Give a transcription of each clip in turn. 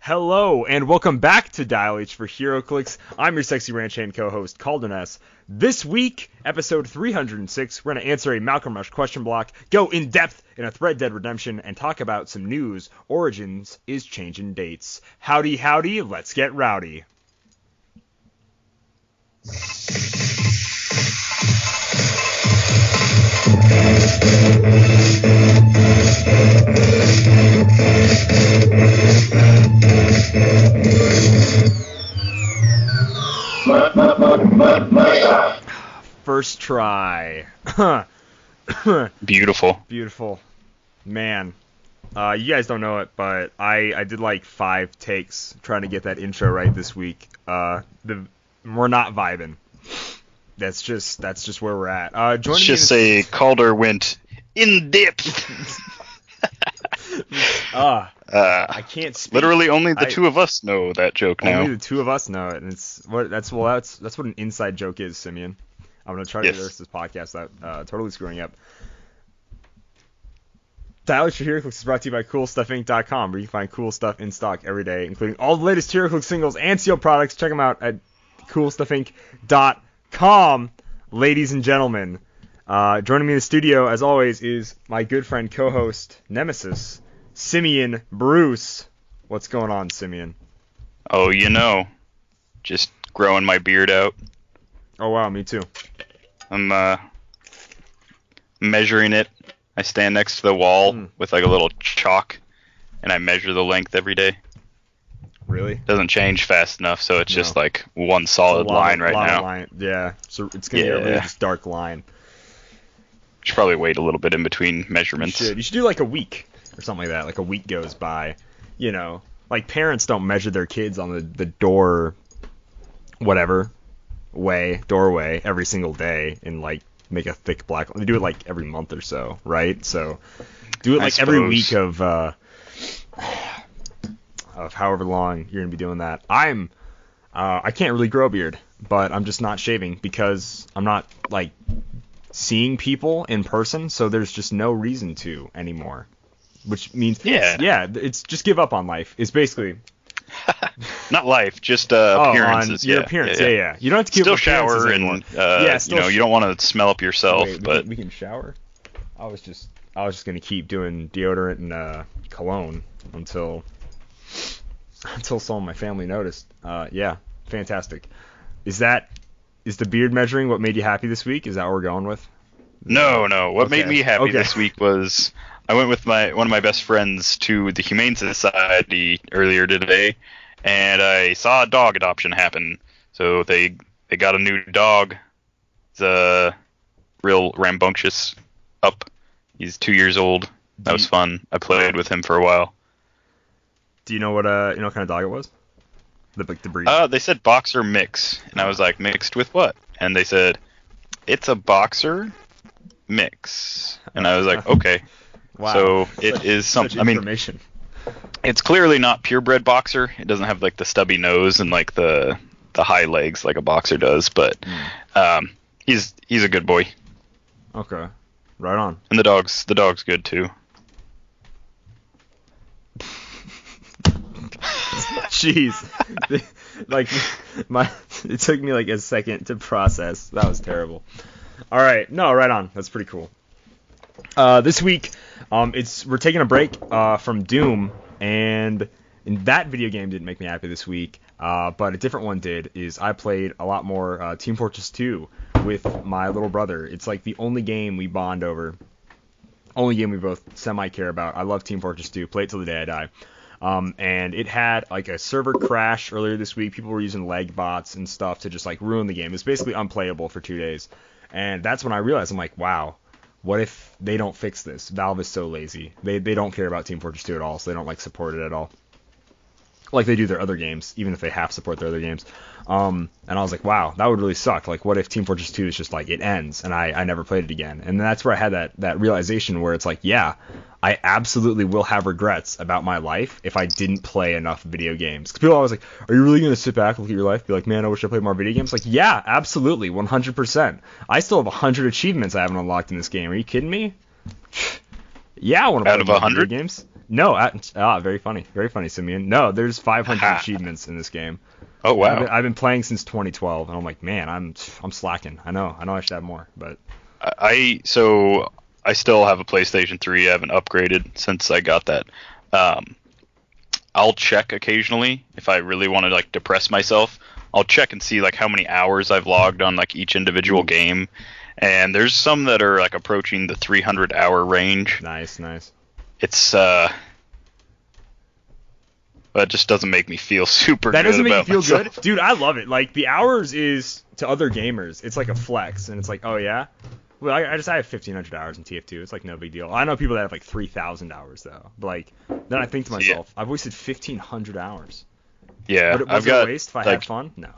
Hello, and welcome back to Dial H for Heroclix. I'm your sexy ranch hand co-host, Kalder. This week, episode 306, we're going to answer a Malcolm Rush question block, go in-depth in a Thread Dead Redemption, and talk about some news. Origins is changing dates. Howdy, howdy, let's get rowdy. First try. Beautiful. Man. You guys don't know it, but I did like 5 takes trying to get that intro right this week. We're not vibing. That's just where we're at. Let's just say Calder went in depth. I can't speak. Literally, only the two of us know that joke now. Only the two of us know it, and that's what an inside joke is, Simeon. I'm gonna try to reverse this podcast without totally screwing up. Dial H for Heroclix is brought to you by CoolStuffInc.com, where you can find cool stuff in stock every day, including all the latest Heroclix singles and sealed products. Check them out at CoolStuffInc.com, ladies and gentlemen. Joining me in the studio, as always, is my good friend, co-host, Nemesis, Simeon Bruce. What's going on, Simeon? Oh, just growing my beard out. Oh, wow, me too. I'm measuring it. I stand next to the wall with like a little chalk, and I measure the length every day. Really? Doesn't change fast enough, so it's just like one solid line right now. Yeah, so it's going to be a really just dark line. Should probably wait a little bit in between measurements. You should do like a week or something like that. Like a week goes by. Like parents don't measure their kids on the door, doorway every single day and like make a thick black line. They do it like every month or so, right? So do it like every week of however long you're gonna be doing that. I can't really grow a beard, but I'm just not shaving because I'm not like seeing people in person, so there's just no reason to anymore. Which means it's just give up on life. It's basically not life, just appearances. Your appearance, yeah. You don't have to keep still shower and you don't want to smell up yourself. But we can shower. I was just gonna keep doing deodorant and cologne until some of my family noticed. Fantastic. Is the beard measuring what made you happy this week? Is that what we're going with? No. What made me happy this week was I went with one of my best friends to the Humane Society earlier today, and I saw a dog adoption happen. So they got a new dog. It's a real rambunctious pup. He's 2 years old. That was fun. I played with him for a while. Do you know what kind of dog it was? The breed? They said boxer mix, and I was like, mixed with what? And they said, it's a boxer mix. And I was like, okay. Wow. So it is something. Information. It's clearly not purebred boxer. It doesn't have like the stubby nose and like the high legs like a boxer does, but he's a good boy. Okay. Right on. And the dog's good too. Jeez. It took me like a second to process. That was terrible. All right. No, right on. That's pretty cool. This week, we're taking a break from Doom, and that video game didn't make me happy this week, but a different one did. I played a lot more Team Fortress 2 with my little brother. It's like the only game we bond over, only game we both semi-care about. I love Team Fortress 2. Play it till the day I die. And it had like a server crash earlier this week. People were using lag bots and stuff to just like ruin the game. It's basically unplayable for 2 days. And that's when I realized, I'm like, wow, what if they don't fix this? Valve is so lazy. They don't care about Team Fortress 2 at all, so they don't like support it at all. Like they do their other games, even if they half support their other games. And I was like, wow, that would really suck. Like, what if Team Fortress 2 is just like, it ends, and I never played it again? And that's where I had that realization where it's like, yeah, I absolutely will have regrets about my life if I didn't play enough video games. Because people are always like, are you really going to sit back and look at your life, be like, man, I wish I played more video games? Like, yeah, absolutely, 100%. I still have 100 achievements I haven't unlocked in this game. Are you kidding me? Yeah, I want to play more video games. No, very funny, Simeon. No, there's 500 achievements in this game. Oh wow! I've been playing since 2012, and I'm like, man, I'm slacking. I know I should have more, but I still have a PlayStation 3. I haven't upgraded since I got that. I'll check occasionally if I really want to like depress myself. I'll check and see like how many hours I've logged on like each individual game, and there's some that are like approaching the 300-hour range. Nice. It's that just doesn't make me feel super good. That doesn't make you feel myself. good? Dude, I love it. Like, the hours is, to other gamers, it's like a flex. And it's like, oh, yeah? Well, I have 1,500 hours in TF2. It's like no big deal. I know people that have like 3,000 hours, though. But, like, then I think to myself, I've wasted 1,500 hours. Yeah, I've got a waste if I had fun? No.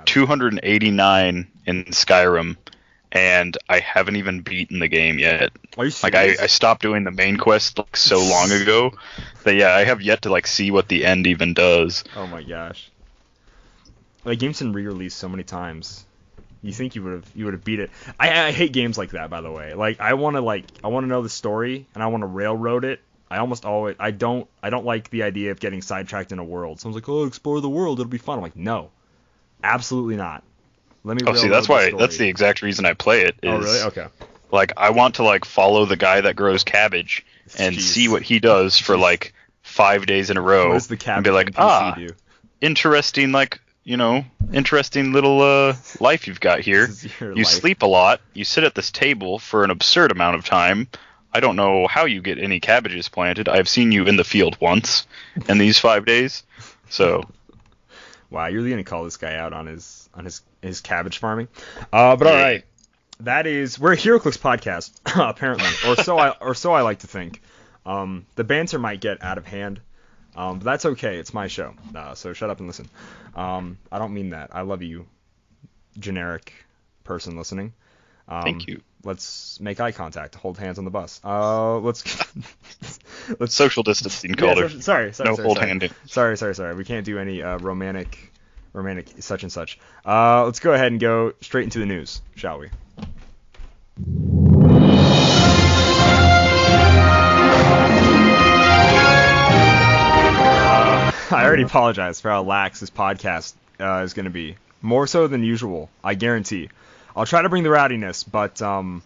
289 in Skyrim, and I haven't even beaten the game yet. Are you serious? Like I stopped doing the main quest like so long ago that I have yet to like see what the end even does. Oh my gosh. Like, game's been re-released so many times. You think you would have beat it. I hate games like that, by the way. Like, I want to know the story and I want to railroad it. I don't like the idea of getting sidetracked in a world. Someone's like, "Oh, explore the world, it'll be fun." I'm like, "No. Absolutely not." Let me that's the exact reason I play it. Oh, really? Okay. Like, I want to like follow the guy that grows cabbage and see what he does for like 5 days in a row. What does the cabbage and be like, do? Interesting, like, interesting little life you've got here. You sleep a lot. You sit at this table for an absurd amount of time. I don't know how you get any cabbages planted. I've seen you in the field once in these 5 days. So, wow, you're really gonna call this guy out on his cabbage farming? But all right, we're a Heroclix podcast apparently, or so I like to think. The banter might get out of hand, but that's okay. It's my show, so shut up and listen. I don't mean that. I love you, generic person listening. Thank you. Let's make eye contact. Hold hands on the bus. Let's social distancing, Calder. Yeah, sorry. No hold handing. Sorry. We can't do any romantic such and such. Let's go ahead and go straight into the news, shall we? I already apologize for how lax this podcast is going to be. More so than usual, I guarantee. I'll try to bring the rowdiness, but we're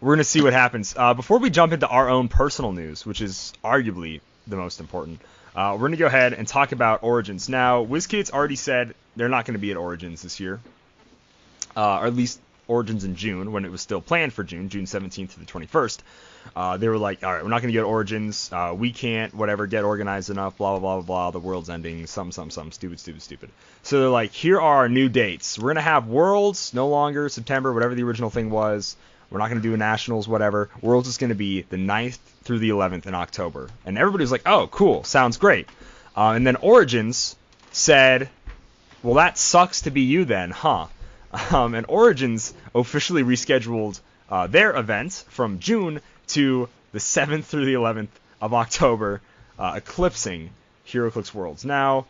going to see what happens. Before we jump into our own personal news, which is arguably the most important, we're going to go ahead and talk about Origins. Now, WizKids already said they're not going to be at Origins this year, or at least Origins in June, when it was still planned for June 17th to the 21st. They were like, all right, we're not going to get Origins. We can't, get organized enough, blah, blah, blah, blah. The world's ending, some, stupid. So they're like, here are our new dates. We're going to have Worlds, no longer September, whatever the original thing was. We're not going to do a Nationals, whatever. Worlds is going to be the 9th through the 11th in October. And everybody was like, oh, cool, sounds great. And then Origins said, well, that sucks to be you then, huh? And Origins officially rescheduled their event from June to the 7th through the 11th of October, eclipsing Heroclix Worlds. Now,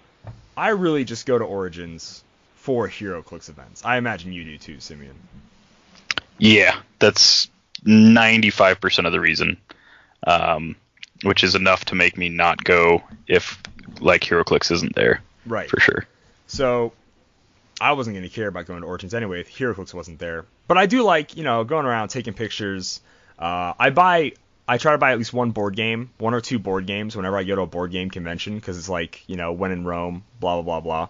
I really just go to Origins for Heroclix events. I imagine you do too, Simeon. Yeah, that's 95% of the reason, which is enough to make me not go if, like, Heroclix isn't there. Right. For sure. So, I wasn't going to care about going to Origins anyway if Heroclix wasn't there. But I do like, going around taking pictures. I try to buy at least one or two board games whenever I go to a board game convention, because it's like, when in Rome, blah, blah, blah,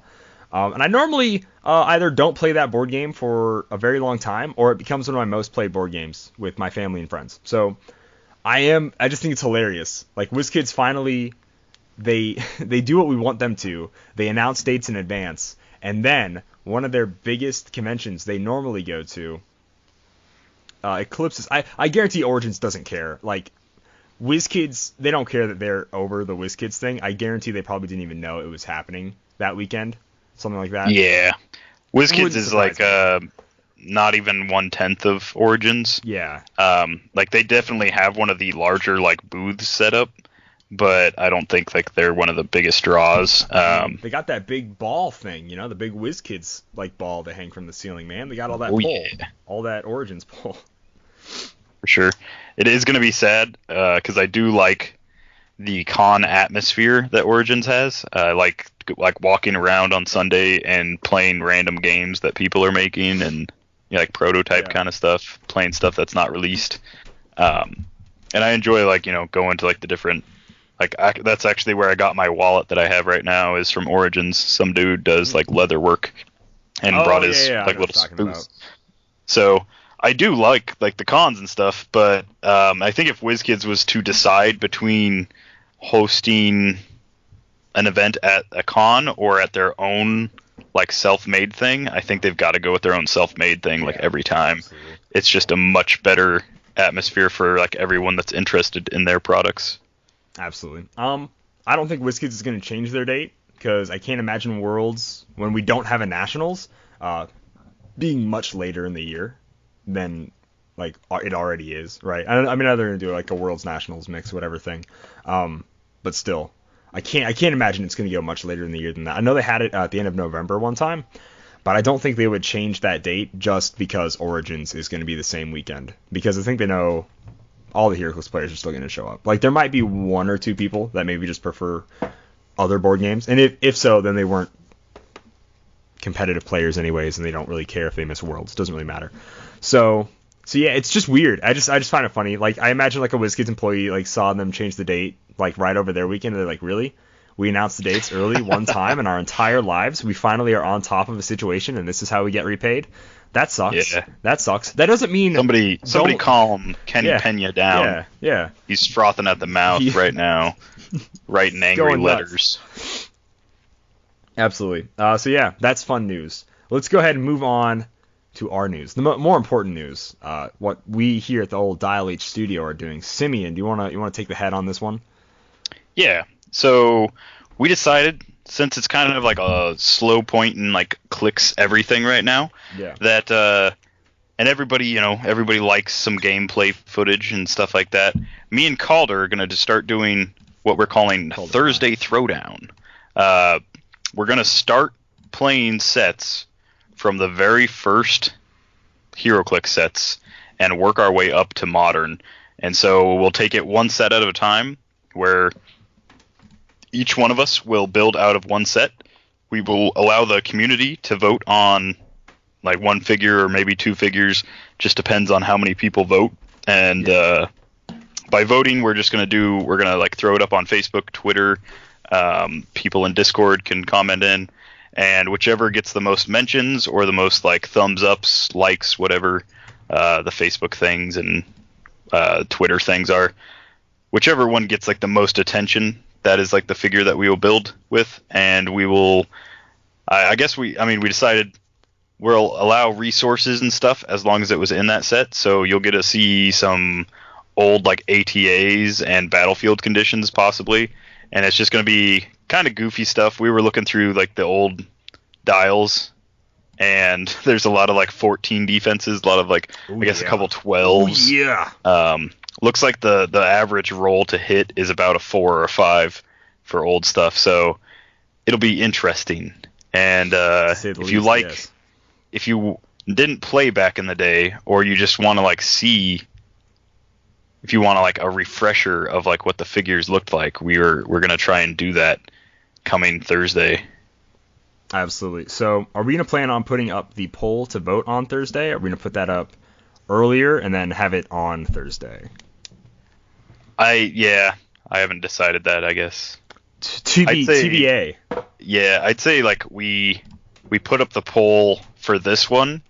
blah. And I normally either don't play that board game for a very long time, or it becomes one of my most played board games with my family and friends. So I just think it's hilarious. Like, WizKids finally, they do what we want them to. They announce dates in advance, and then one of their biggest conventions they normally go to eclipses. I guarantee Origins doesn't care. Like, WizKids, they don't care that they're over the WizKids thing. I guarantee they probably didn't even know it was happening that weekend. Something like that. Yeah. WizKids is like not even 1/10 of Origins. Yeah. Like, they definitely have one of the larger like booths set up, but I don't think like they're one of the biggest draws. They got that big ball thing, the big WizKids like ball that hang from the ceiling, man. They got all that Yeah. all that Origins pull. for sure. It is going to be sad because I do like the con atmosphere that Origins has. Like walking around on Sunday and playing random games that people are making and like prototype kind of stuff, playing stuff that's not released. And I enjoy going to the different that's actually where I got my wallet that I have right now is from Origins. Some dude does leather work and brought his little spoons. So I do like the cons and stuff, but I think if WizKids was to decide between hosting an event at a con or at their own self-made thing, I think they've got to go with their own self-made thing every time. Absolutely. It's just a much better atmosphere for everyone that's interested in their products. Absolutely. I don't think WizKids is going to change their date because I can't imagine Worlds when we don't have a Nationals being much later in the year than it already is, right? I mean, they're going to do a Worlds Nationals mix, whatever thing. But still, I can't imagine it's going to go much later in the year than that. I know they had it at the end of November one time, but I don't think they would change that date just because Origins is going to be the same weekend. Because I think they know all the Heroclix players are still going to show up. There might be one or two people that maybe just prefer other board games, and if so, then they weren't competitive players anyways, and they don't really care if they miss Worlds. It doesn't really matter. So yeah, it's just weird. I just find it funny. I imagine a WizKids employee saw them change the date right over their weekend, and they're really? We announced the dates early one time in our entire lives. We finally are on top of a situation, and this is how we get repaid. That sucks. Yeah. That sucks. That doesn't mean somebody calm Kenny Pena down. Yeah, yeah. He's frothing at the mouth right now, writing angry letters. Absolutely. So yeah, that's fun news. Let's go ahead and move on to our news. The more important news, what we here at the old Dial H studio are doing. Simeon, do you wanna take the head on this one? Yeah. So we decided, since it's kind of a slow point in Clix everything right now, that and everybody likes some gameplay footage and stuff like that. Me and Kalder are going to just start doing what we're calling Thursday Throwdown. We're going to start playing sets from the very first Heroclix sets and work our way up to modern. And so we'll take it one set at a time, where each one of us will build out of one set. We will allow the community to vote on one figure or maybe two figures. Just depends on how many people vote. And by voting, we're going to throw it up on Facebook, Twitter. People in Discord can comment in, and whichever gets the most mentions or the most thumbs ups, likes, whatever the Facebook things and Twitter things are, whichever one gets the most attention, that is the figure that we will build with. And we will, we decided we'll allow resources and stuff as long as it was in that set. So you'll get to see some old ATAs and battlefield conditions possibly. And it's just going to be kind of goofy stuff. We were looking through the old dials, and there's a lot of 14 defenses, a lot of a couple 12s. Looks like the average roll to hit is about a 4 or a 5 for old stuff, so it'll be interesting. And if you didn't play back in the day, or you just want to see, if you want a refresher of what the figures looked like, we're gonna try and do that coming Thursday. Absolutely. So are we gonna plan on putting up the poll to vote on Thursday? Are we gonna put that up earlier and then have it on Thursday? I haven't decided that, I guess. TBA. Yeah, I'd say we put up the poll for this one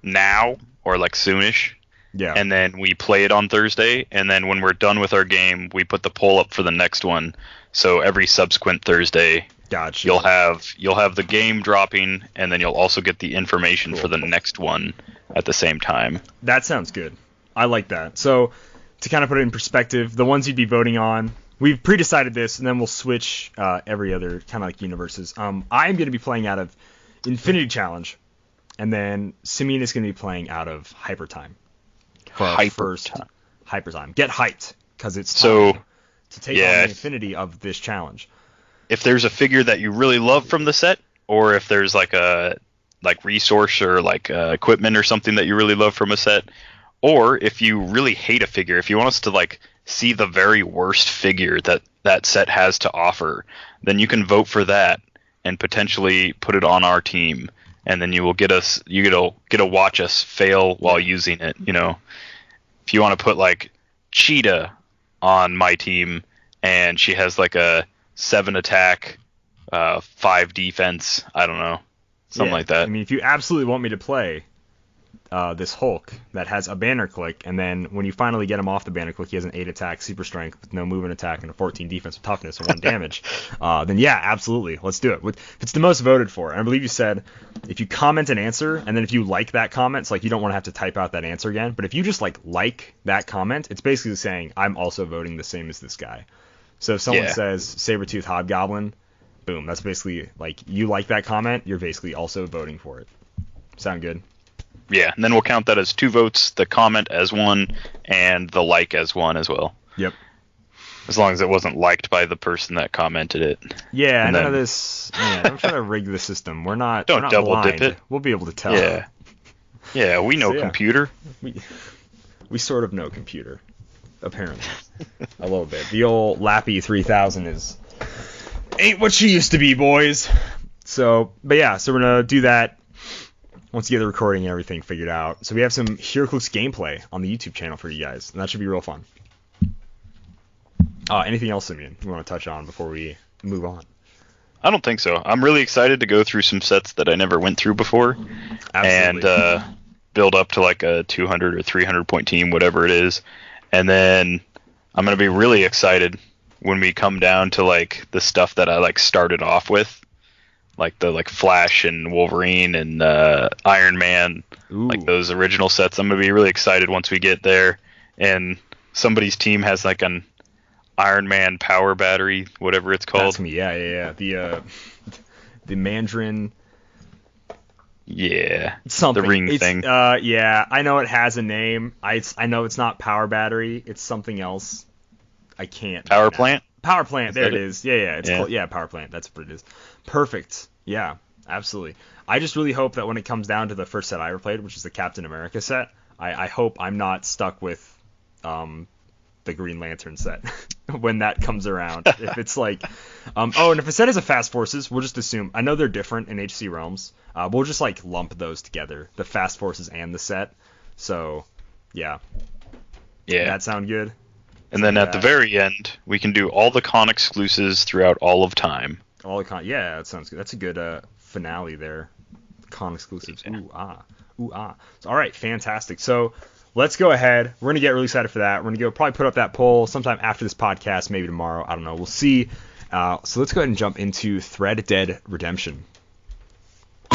now, or soonish. Yeah. And then we play it on Thursday, and then when we're done with our game, we put the poll up for the next one. So every subsequent Thursday, gotcha, you'll have the game dropping, and then you'll also get the information for the next one at the same time. That sounds good. I like that. So to kind of put it in perspective, the ones you'd be voting on, we've pre-decided this, and then we'll switch every other kind of universes. I'm going to be playing out of Infinity Challenge, and then Simeon is going to be playing out of Hyper Time. For our first Hyper Time. Get hyped, because it's time to take on the infinity of this challenge. If there's a figure that you really love from the set, or if there's a resource or equipment or something that you really love from a set, Or if you really hate a figure, if you want us to like see the very worst figure that set has to offer, then you can vote for that and potentially put it on our team, and then you get to watch us fail while using it. You know, if you want to put like Cheetah on my team and she has like a 7 attack, 5 defense, I don't know, something like that. I mean, if you absolutely want me to play this Hulk that has a banner click, and then when you finally get him off the banner click, he has an 8 attack, super strength with no movement attack, and a 14 defense with toughness and 1 damage, then yeah, absolutely, let's do it. If it's the most voted for, and I believe you said if you comment an answer, and then if you like that comment, it's like you don't want to have to type out that answer again, but if you just like that comment, it's basically saying I'm also voting the same as this guy. So if someone says Sabretooth Hobgoblin, boom, that's basically like you like that comment, you're basically also voting for it. Sound good? Yeah, and then we'll count that as 2 votes, the comment as 1, and the like as 1 as well. Yep. As long as it wasn't liked by the person that commented it. Yeah, and none of this. Man, I'm trying to rig the system. We're not. Don't we're not double blind. dip it. We'll be able to tell. Yeah. Yeah, we know computer. We sort of know computer, apparently, a little bit. The old Lappy 3000 ain't what she used to be, boys. So, but yeah, so we're gonna do that once you get the recording and everything figured out. So we have some Heroclix gameplay on the YouTube channel for you guys, and that should be real fun. Anything else, Simeon, you want to touch on before we move on? I don't think so. I'm really excited to go through some sets that I never went through before. Absolutely. And build up to like a 200 or 300 point team, whatever it is. And then I'm going to be really excited when we come down to like the stuff that I like started off with. Like the Flash and Wolverine and Iron Man, like those original sets. I'm gonna be really excited once we get there, and somebody's team has like an Iron Man power battery, whatever it's called. That's me. Yeah. The Mandarin. Yeah. Something. The ring thing. Yeah, I know it has a name. I know it's not power battery. It's something else. I can't. Power plant. Power plant. There it is. Yeah. It's called, power plant. That's what it is. Perfect. Yeah, absolutely. I just really hope that when it comes down to the first set I ever played, which is the Captain America set, I hope I'm not stuck with the Green Lantern set when that comes around. If it's like, and if a set is a Fast Forces, we'll just assume. I know they're different in HC Realms. We'll just like lump those together, the Fast Forces and the set. So, yeah. That sound good? And then at the very end, we can do all the con exclusives throughout all of time. Yeah, that sounds good. That's a good finale there. Con exclusives. Yeah. Ooh ah. So, all right, fantastic. So let's go ahead. We're gonna get really excited for that. We're gonna probably put up that poll sometime after this podcast, maybe tomorrow. I don't know. We'll see. So let's go ahead and jump into Thread Dead Redemption.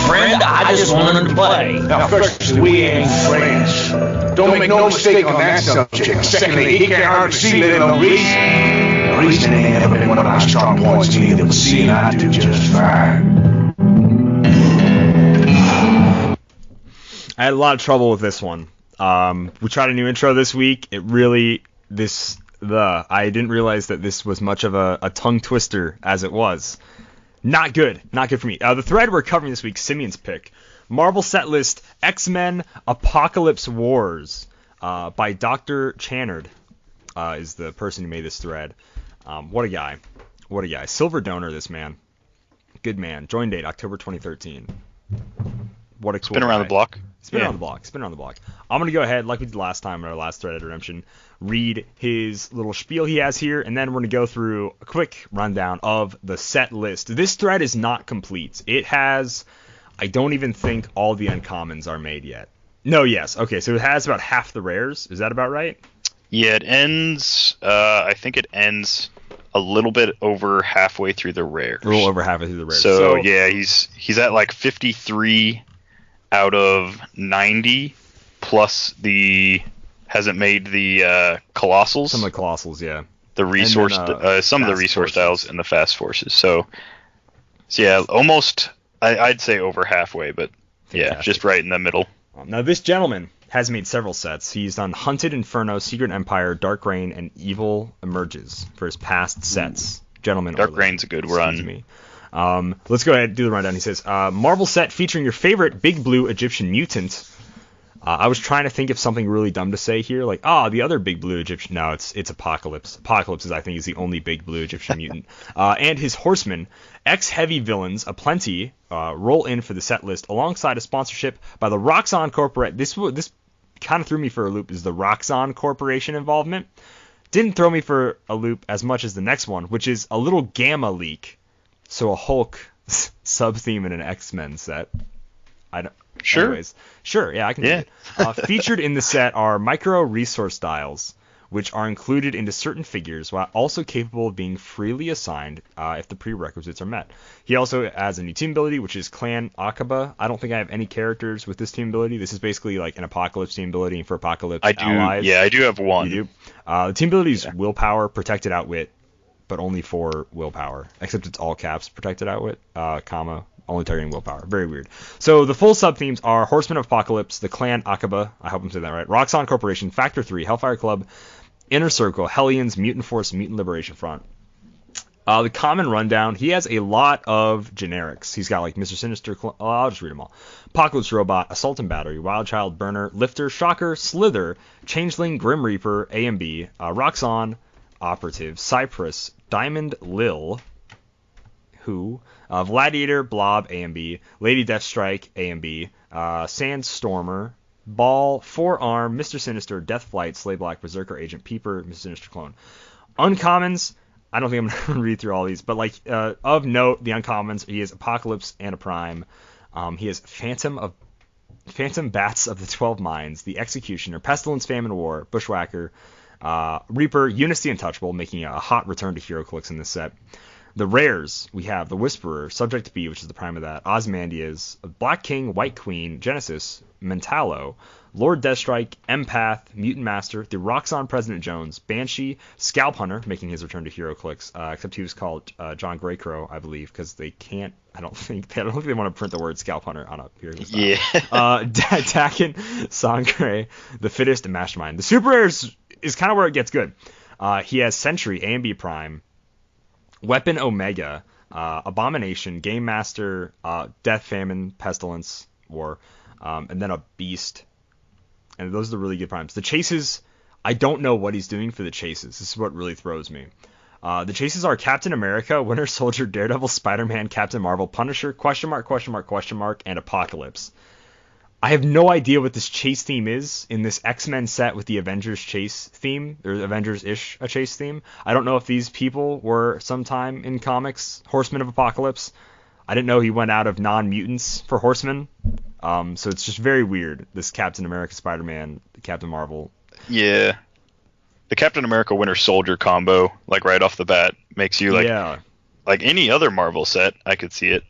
Friend, I just wanted to play. Now, firstly, we ain't friends. Don't make no mistake on that subject. Secondly, he can't hardly see little reason. Reason ain't never been one of my strong points neither, but seeing I do just fine. I had a lot of trouble with this one. We tried a new intro this week. I didn't realize that this was much of a tongue twister as it was. Not good for me. The thread we're covering this week, Simeon's pick, Marvel set list X-Men Apocalypse Wars by Dr. Channard is the person who made this thread. What a guy. Silver donor, this man. Good man. Join date, October 2013. What a cool Spin around guy. the block. Spin around the block. I'm going to go ahead, like we did last time in our last Thread of Redemption, read his little spiel he has here, and then we're going to go through a quick rundown of the set list. This thread is not complete. It has, I don't even think all the uncommons are made yet. No, yes. Okay, so it has about half the rares. Is that about right? Yeah, it ends, I think it ends a little bit over halfway through the rares. A little over halfway through the rares. So yeah, he's at like 53 out of 90, plus hasn't made the Colossals. Some of the Colossals, yeah. The resource, some of the resource styles and the Fast Forces. So yeah, almost, I'd say over halfway, but fantastic. Yeah, just right in the middle. Now this gentleman has made several sets. He's done Hunted Inferno, Secret Empire, Dark Reign, and Evil Emerges for his past sets. Gentlemen, Dark Reign's a good run. Me. Let's go ahead and do the rundown. He says, Marvel set featuring your favorite big blue Egyptian mutant. I was trying to think of something really dumb to say here, like, the other big blue Egyptian. No, it's Apocalypse. Apocalypse I think is the only big blue Egyptian mutant. And his horsemen, ex-heavy villains aplenty, roll in for the set list alongside a sponsorship by the Roxxon Corporate. This kind of threw me for a loop, is the Roxxon Corporation involvement. Didn't throw me for a loop as much as the next one, which is a little Gamma leak. So a Hulk sub-theme in an X-Men set. Sure. Anyways, sure, yeah, I can do it. Featured in the set are micro resource dials, which are included into certain figures while also capable of being freely assigned if the prerequisites are met. He also adds a new team ability, which is Clan Aqaba. I don't think I have any characters with this team ability. This is basically like an Apocalypse team ability for Apocalypse allies. Yeah, I do have one. You do? The team ability is Willpower, Protected Outwit, but only for Willpower, except it's all caps, Protected Outwit, only targeting Willpower. Very weird. So the full sub-themes are Horsemen of Apocalypse, the Clan Aqaba, I hope I'm saying that right, Roxxon Corporation, Factor 3, Hellfire Club, Inner Circle, Hellions, Mutant Force, Mutant Liberation Front. The common rundown, he has a lot of generics. He's got like Mr. Sinister, I'll just read them all. Apocalypse Robot, Assault and Battery, Wild Child, Burner, Lifter, Shocker, Slither, Changeling, Grim Reaper, A and B, Roxxon, Operative, Cypress, Diamond Lil, Gladiator, Blob, A and B, Lady Deathstrike, A and B, Sandstormer, Ball, Forearm, Mr. Sinister, Deathflight, Slay Black, Berserker Agent, Peeper, Mr. Sinister Clone. Uncommons, I don't think I'm going to read through all these, but like of note, the uncommons, he has Apocalypse and a Prime. He has Phantom Bats of the 12 Mines, the Executioner, Pestilence, Famine, War, Bushwhacker, Reaper, Eunice the Untouchable, making a hot return to HeroClix in this set. The rares, we have the Whisperer, Subject B, which is the prime of that, Ozymandias, Black King, White Queen, Genesis, Mentalo, Lord Deathstrike, Empath, Mutant Master, the Roxxon President Jones, Banshee, Scalp Hunter, making his return to HeroClix, except he was called John Greycrow, I believe, because they can't, I don't think they want to print the word Scalp Hunter on a HeroClix. Yeah. Dakin, Sangre, The Fittest, and Mastermind. The Super Rares is kind of where it gets good. He has Sentry, A and B Prime, Weapon Omega, Abomination, Game Master, Death, Famine, Pestilence, War, and then a Beast. And those are the really good primes. The chases, I don't know what he's doing for the chases. This is what really throws me. The chases are Captain America, Winter Soldier, Daredevil, Spider-Man, Captain Marvel, Punisher, question mark, and Apocalypse. I have no idea what this chase theme is in this X-Men set with the Avengers chase theme. There's Avengers-ish a chase theme. I don't know if these people were sometime in comics Horsemen of Apocalypse. I didn't know he went out of non-mutants for Horsemen. So it's just very weird, this Captain America, Spider-Man, Captain Marvel. Yeah. The Captain America Winter Soldier combo, like right off the bat, makes you like any other Marvel set, I could see it.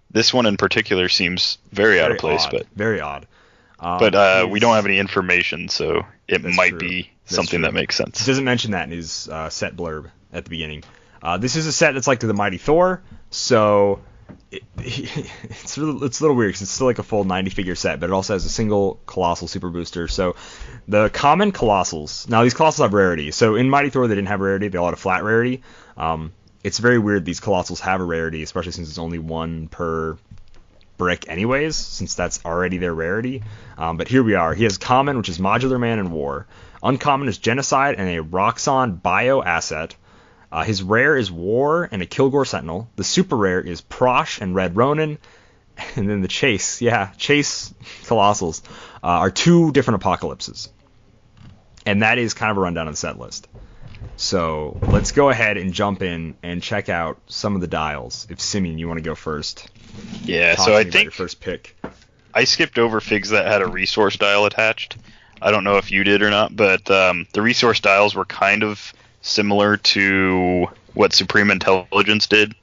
This one in particular seems very out of place, odd. but very odd. But we don't have any information, so it might be something that makes sense. He doesn't mention that in his set blurb at the beginning. This is a set that's like the Mighty Thor, so it's a little weird because it's still like a full 90-figure set, but it also has a single Colossal Super Booster. So the common Colossals, now these Colossals have rarity. So in Mighty Thor they didn't have rarity, they all had a flat rarity. It's very weird these Colossals have a rarity, especially since it's only one per brick anyways, since that's already their rarity. But here we are. He has common, which is Modular Man and War. Uncommon is Genocide and a Roxxon Bio Asset. His rare is War and a Kilgore Sentinel. The super rare is Prosh and Red Ronin. And then the Chase Colossals are two different Apocalypses. And that is kind of a rundown of the set list. So let's go ahead and jump in and check out some of the dials. If Simeon, you want to go first. Yeah, so I think your first pick. I skipped over figs that had a resource dial attached. I don't know if you did or not, but the resource dials were kind of similar to what Supreme Intelligence did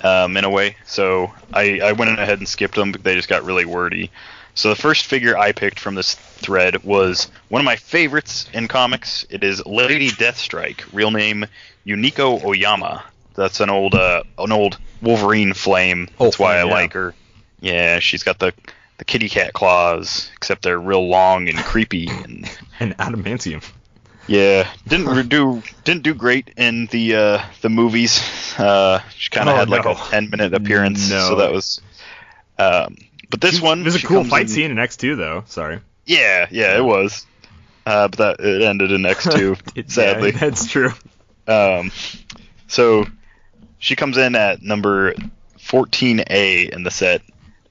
in a way. So I went ahead and skipped them, but they just got really wordy. So the first figure I picked from this thread was one of my favorites in comics. It is Lady Deathstrike, real name Yuniko Oyama. That's an old Wolverine flame. That's why I like her. Yeah, she's got the kitty cat claws, except they're real long and creepy and adamantium. Yeah, didn't do great in the movies. She kind of had like a 10-minute appearance, so that was. But this one, there's a cool fight scene in X2 though. Sorry. Yeah, it was. But it ended in X2, sadly. Yeah, that's true. So she comes in at number 14A in the set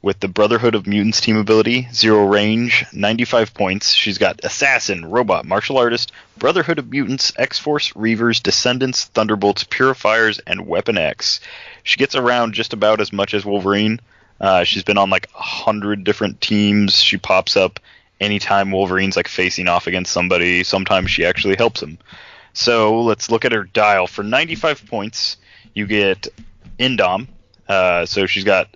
with the Brotherhood of Mutants team ability, 0 range, 95 points. She's got Assassin, Robot, Martial Artist, Brotherhood of Mutants, X-Force, Reavers, Descendants, Thunderbolts, Purifiers, and Weapon X. She gets around just about as much as Wolverine. She's been on like 100 different teams. She pops up anytime Wolverine's like facing off against somebody. Sometimes she actually helps him. So let's look at her dial. For 95 points, you get Indom. So she's got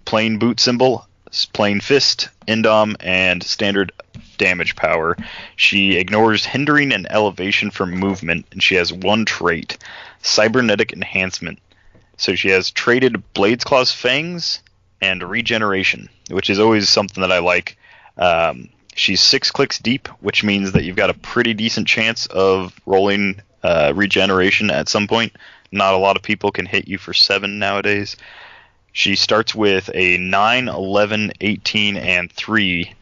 plain boot symbol, plain fist, Indom, and standard damage power. She ignores hindering and elevation for movement, and she has one trait, cybernetic enhancement. So she has traded Blades Claw's Fangs and regeneration, which is always something that I like. She's 6 clicks deep, which means that you've got a pretty decent chance of rolling regeneration at some point. Not a lot of people can hit you for 7 nowadays. She starts with a 9, 11, 18, and 3.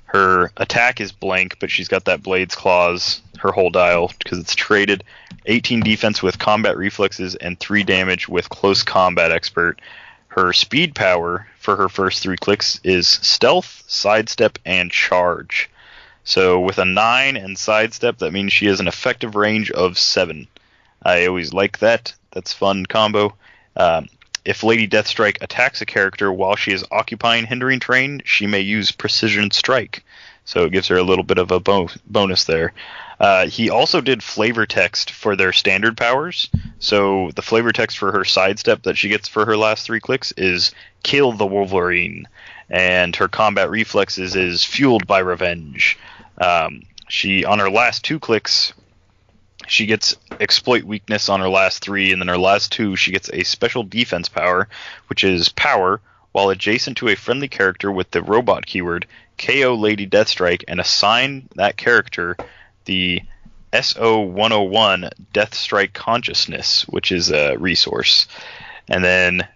Her attack is blank, but she's got that Blades Claws, her whole dial, because it's traded. 18 defense with combat reflexes, and 3 damage with close combat expert. Her speed power for her first 3 clicks is stealth, sidestep, and charge. So with a 9 and sidestep, that means she has an effective range of 7. I always like that. That's fun combo. If Lady Deathstrike attacks a character while she is occupying hindering terrain, she may use Precision Strike. So it gives her a little bit of a bonus there. He also did flavor text for their standard powers. So the flavor text for her sidestep that she gets for her last 3 clicks is Kill the Wolverine. And her combat reflexes is Fueled by Revenge. She, on her last 2 clicks, she gets Exploit Weakness on her last 3, and then her last 2, she gets a special defense power, which is Power, while adjacent to a friendly character with the robot keyword, KO Lady Deathstrike, and assign that character the SO-101 Deathstrike Consciousness, which is a resource. And then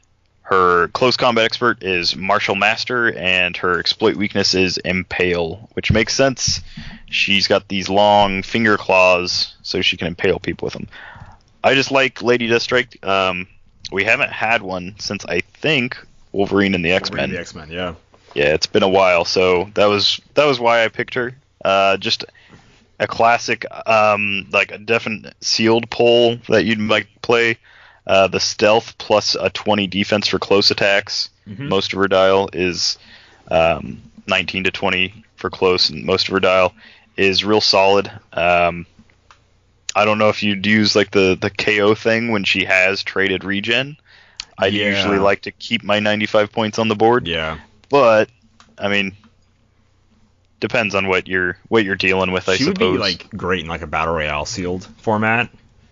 her close combat expert is Martial Master, and her exploit weakness is Impale, which makes sense. She's got these long finger claws, so she can impale people with them. I just like Lady Deathstrike. We haven't had one since, I think, Wolverine and the X-Men. The X-Men, yeah. Yeah, it's been a while, so that was why I picked her. Just a classic, like a definite sealed pull that you'd like play. The stealth plus a 20 defense for close attacks. Mm-hmm. Most of her dial is 19 to 20 for close, and most of her dial is real solid. I don't know if you'd use like the KO thing when she has traded regen. I usually like to keep my 95 points on the board. Yeah. But I mean, depends on what you're dealing with, I suppose. She would be like great in like a battle royale sealed format.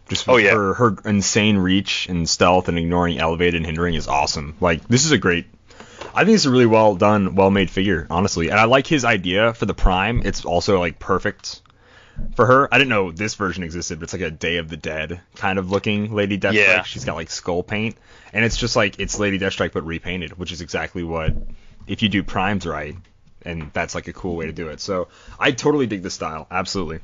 Just her insane reach and stealth and ignoring elevated and hindering is awesome. Like, this is a great... I think it's a really well done, well-made figure, honestly. And I like his idea for the Prime. It's also, like, perfect for her. I didn't know this version existed, but it's like a Day of the Dead kind of looking Lady Deathstrike. Yeah. She's got, like, skull paint. And it's just like, it's Lady Deathstrike but repainted, which is exactly what... If you do Primes right, and that's, like, a cool way to do it. So, I totally dig this style. Absolutely.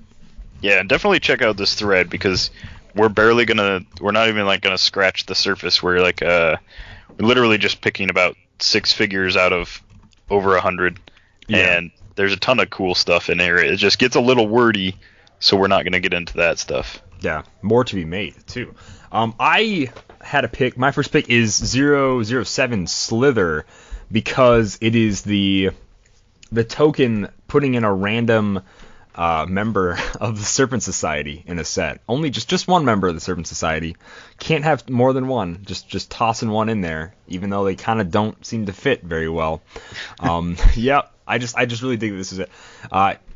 Yeah, definitely check out this thread, because... we're not even like gonna scratch the surface. We're like we're literally just picking about 6 figures out of over 100, and there's a ton of cool stuff in there. It just gets a little wordy, so we're not gonna get into that stuff. Yeah, more to be made too. I had a pick. My first pick is 007 Slither, because it is the token putting in a random member of the Serpent Society in a set. Only just one member of the Serpent Society. Can't have more than one. Just tossing one in there, even though they kind of don't seem to fit very well. Yeah, I just really think this is it.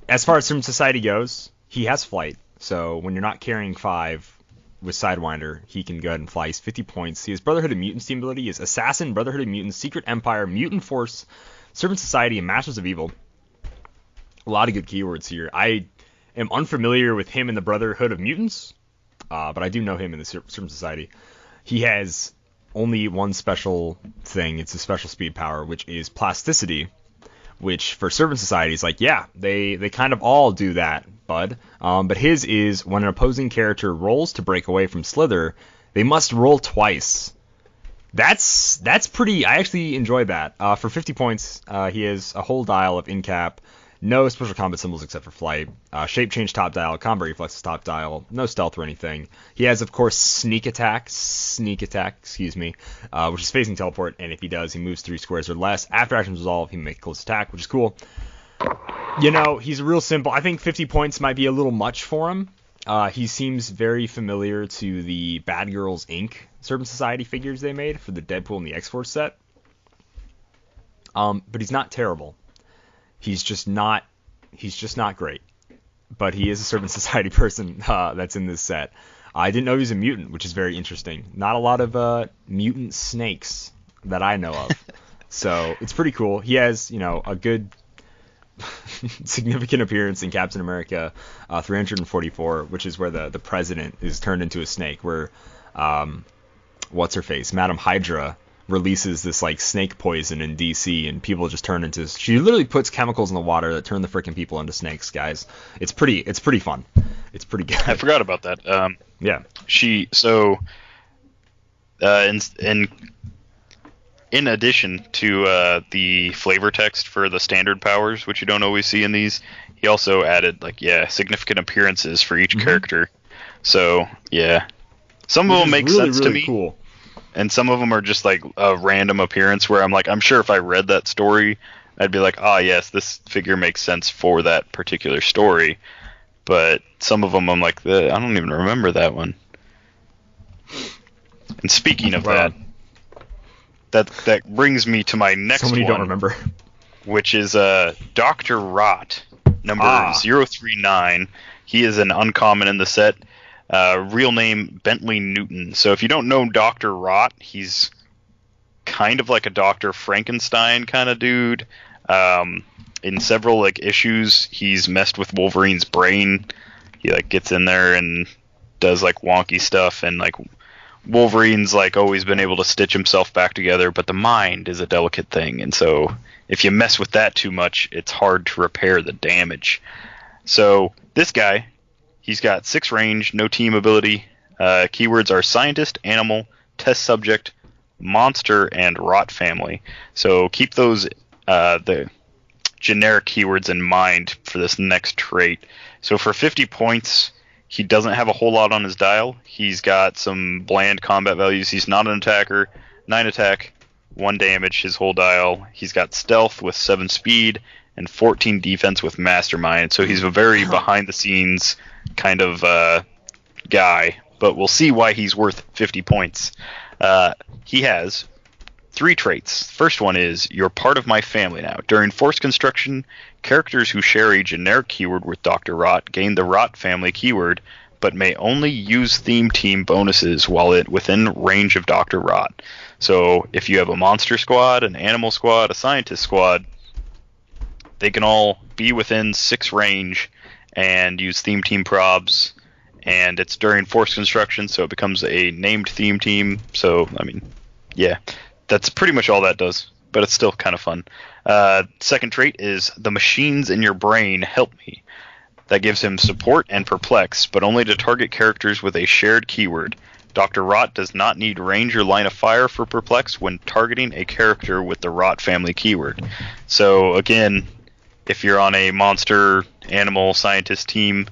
As far as Serpent Society goes, he has flight. So when you're not carrying 5 with Sidewinder, he can go ahead and fly. He's 50 points. He has Brotherhood of Mutants team ability. He is Assassin, Brotherhood of Mutants, Secret Empire, Mutant Force, Serpent Society, and Masters of Evil. A lot of good keywords here. I am unfamiliar with him in the Brotherhood of Mutants, but I do know him in the Serpent Society. He has only one special thing. It's a special speed power, which is Plasticity, which for servant societies, like, yeah, they kind of all do that, bud. But his is when an opposing character rolls to break away from Slither, they must roll twice. That's pretty. I actually enjoy that. For 50 points, he has a whole dial of in-cap, no special combat symbols except for flight, shape change top dial, combat reflexes top dial, no stealth or anything. He has, of course, sneak attack, which is phasing teleport, and if he does, he moves 3 squares or less. After actions resolve, he can make a close attack, which is cool. You know, he's real simple. I think 50 points might be a little much for him. He seems very familiar to the Bad Girls Inc. Servant Society figures they made for the Deadpool and the X-Force set. But he's not terrible. He's just not great. But he is a Servant Society person that's in this set. I didn't know he was a mutant, which is very interesting. Not a lot of mutant snakes that I know of. So it's pretty cool. He has, a good significant appearance in Captain America 344, which is where the president is turned into a snake, where what's her face, Madam Hydra, releases this like snake poison in DC, and people just turn into. She literally puts chemicals in the water that turn the freaking people into snakes, guys. It's pretty fun. It's pretty good. I forgot about that. Yeah. In addition to the flavor text for the standard powers, which you don't always see in these, he also added significant appearances for each character. So yeah, some of them make sense to me, cool. And some of them are just like a random appearance where I'm like, I'm sure if I read that story, I'd be like, yes, this figure makes sense for that particular story. But some of them I'm like, I don't even remember that one. And speaking of that brings me to my next one. So many don't remember. Which is Dr. Rot, number 039. He is an uncommon in the set. Real name, Bentley Newton. So if you don't know Dr. Rot, he's kind of like a Dr. Frankenstein kind of dude. In several issues, he's messed with Wolverine's brain. He gets in there and does wonky stuff, and Wolverine's always been able to stitch himself back together, but the mind is a delicate thing, and so if you mess with that too much, it's hard to repair the damage. So this guy, he's got 6 range, no team ability. Keywords are scientist, animal, test subject, monster, and rot family. So keep those the generic keywords in mind for this next trait. So for 50 points, he doesn't have a whole lot on his dial. He's got some bland combat values. He's not an attacker. 9 attack, 1 damage, his whole dial. He's got stealth with 7 speed and 14 defense with mastermind. So he's a very behind-the-scenes kind of guy. But we'll see why he's worth 50 points. He has 3 traits. First one is, you're part of my family now. During force construction, characters who share a generic keyword with Dr. Rot gain the Rot family keyword, but may only use theme team bonuses while within range of Dr. Rot. So if you have a monster squad, an animal squad, a scientist squad, they can all be within 6 range and use theme team probs, and it's during force construction, so it becomes a named theme team. So, that's pretty much all that does, but it's still kind of fun. Second trait is, the machines in your brain help me. That gives him support and perplex, but only to target characters with a shared keyword. Dr. Rot does not need range or line of fire for perplex when targeting a character with the Rot family keyword. So again, if you're on a monster, animal, scientist team,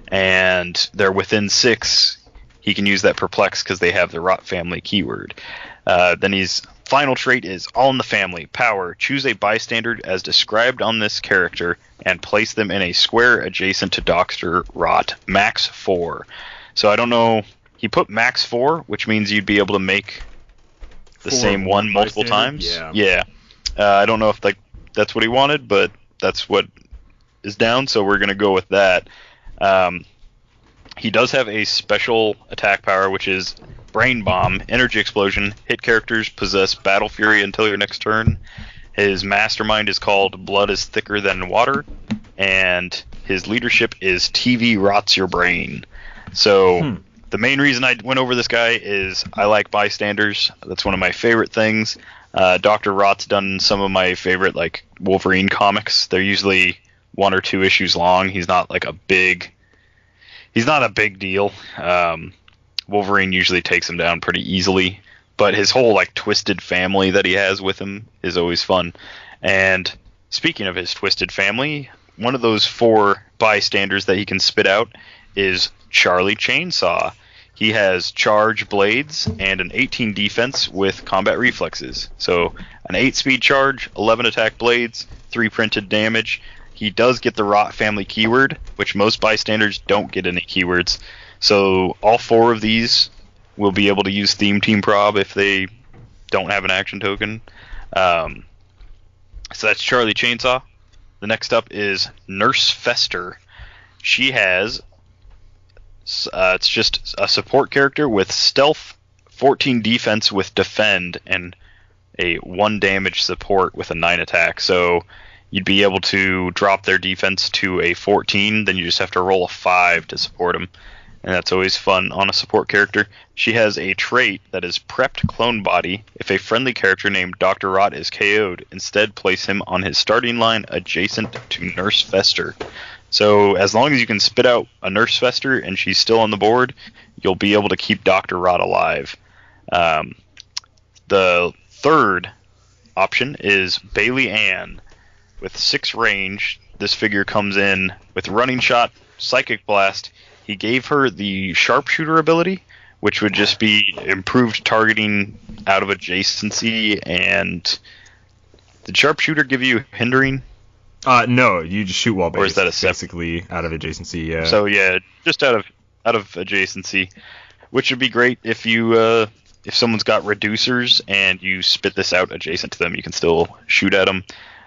and they're within 6, he can use that perplex because they have the Rot family keyword. Then his final trait is all in the family. Power. Choose a bystander as described on this character and place them in a square adjacent to Dr. Rot. Max 4. So I don't know. He put max 4, which means you'd be able to make the same one multiple times. Yeah. I don't know if that's what he wanted, but that's what is down, so we're going to go with that. He does have a special attack power, which is Brain Bomb, Energy Explosion. Hit characters possess Battle Fury until your next turn. His mastermind is called Blood is Thicker Than Water, and his leadership is TV Rots Your Brain. So the main reason I went over this guy is I like bystanders. That's one of my favorite things. Dr. Rott's done some of my favorite like Wolverine comics. They're usually 1 or 2 issues long. He's not a big deal. Wolverine usually takes him down pretty easily, but his whole like twisted family that he has with him is always fun. And speaking of his twisted family, one of those 4 bystanders that he can spit out is Charlie Chainsaw. He has charge blades and an 18 defense with combat reflexes. So an 8 speed charge, 11 attack blades, 3 printed damage. He does get the Rot family keyword, which most bystanders don't get any keywords. So all 4 of these will be able to use Theme Team Prob if they don't have an action token. So that's Charlie Chainsaw. The next up is Nurse Fester. She has... it's just a support character with stealth, 14 defense with defend, and a 1 damage support with a 9 attack. So you'd be able to drop their defense to a 14, then you just have to roll a 5 to support them. And that's always fun on a support character. She has a trait that is Prepped Clone Body. If a friendly character named Dr. Rot is KO'd, instead place him on his starting line adjacent to Nurse Fester. So as long as you can spit out a Nurse Fester and she's still on the board, you'll be able to keep Dr. Rot alive. The third option is Bailey Ann. With 6 range, this figure comes in with Running Shot, Psychic Blast. He gave her the Sharpshooter ability, which would just be improved targeting out of adjacency. And did Sharpshooter give you hindering? No, you just shoot wall base. Or is that a basically out of adjacency? Yeah. So yeah, just out of adjacency, which would be great if you if someone's got reducers and you spit this out adjacent to them, you can still shoot at them.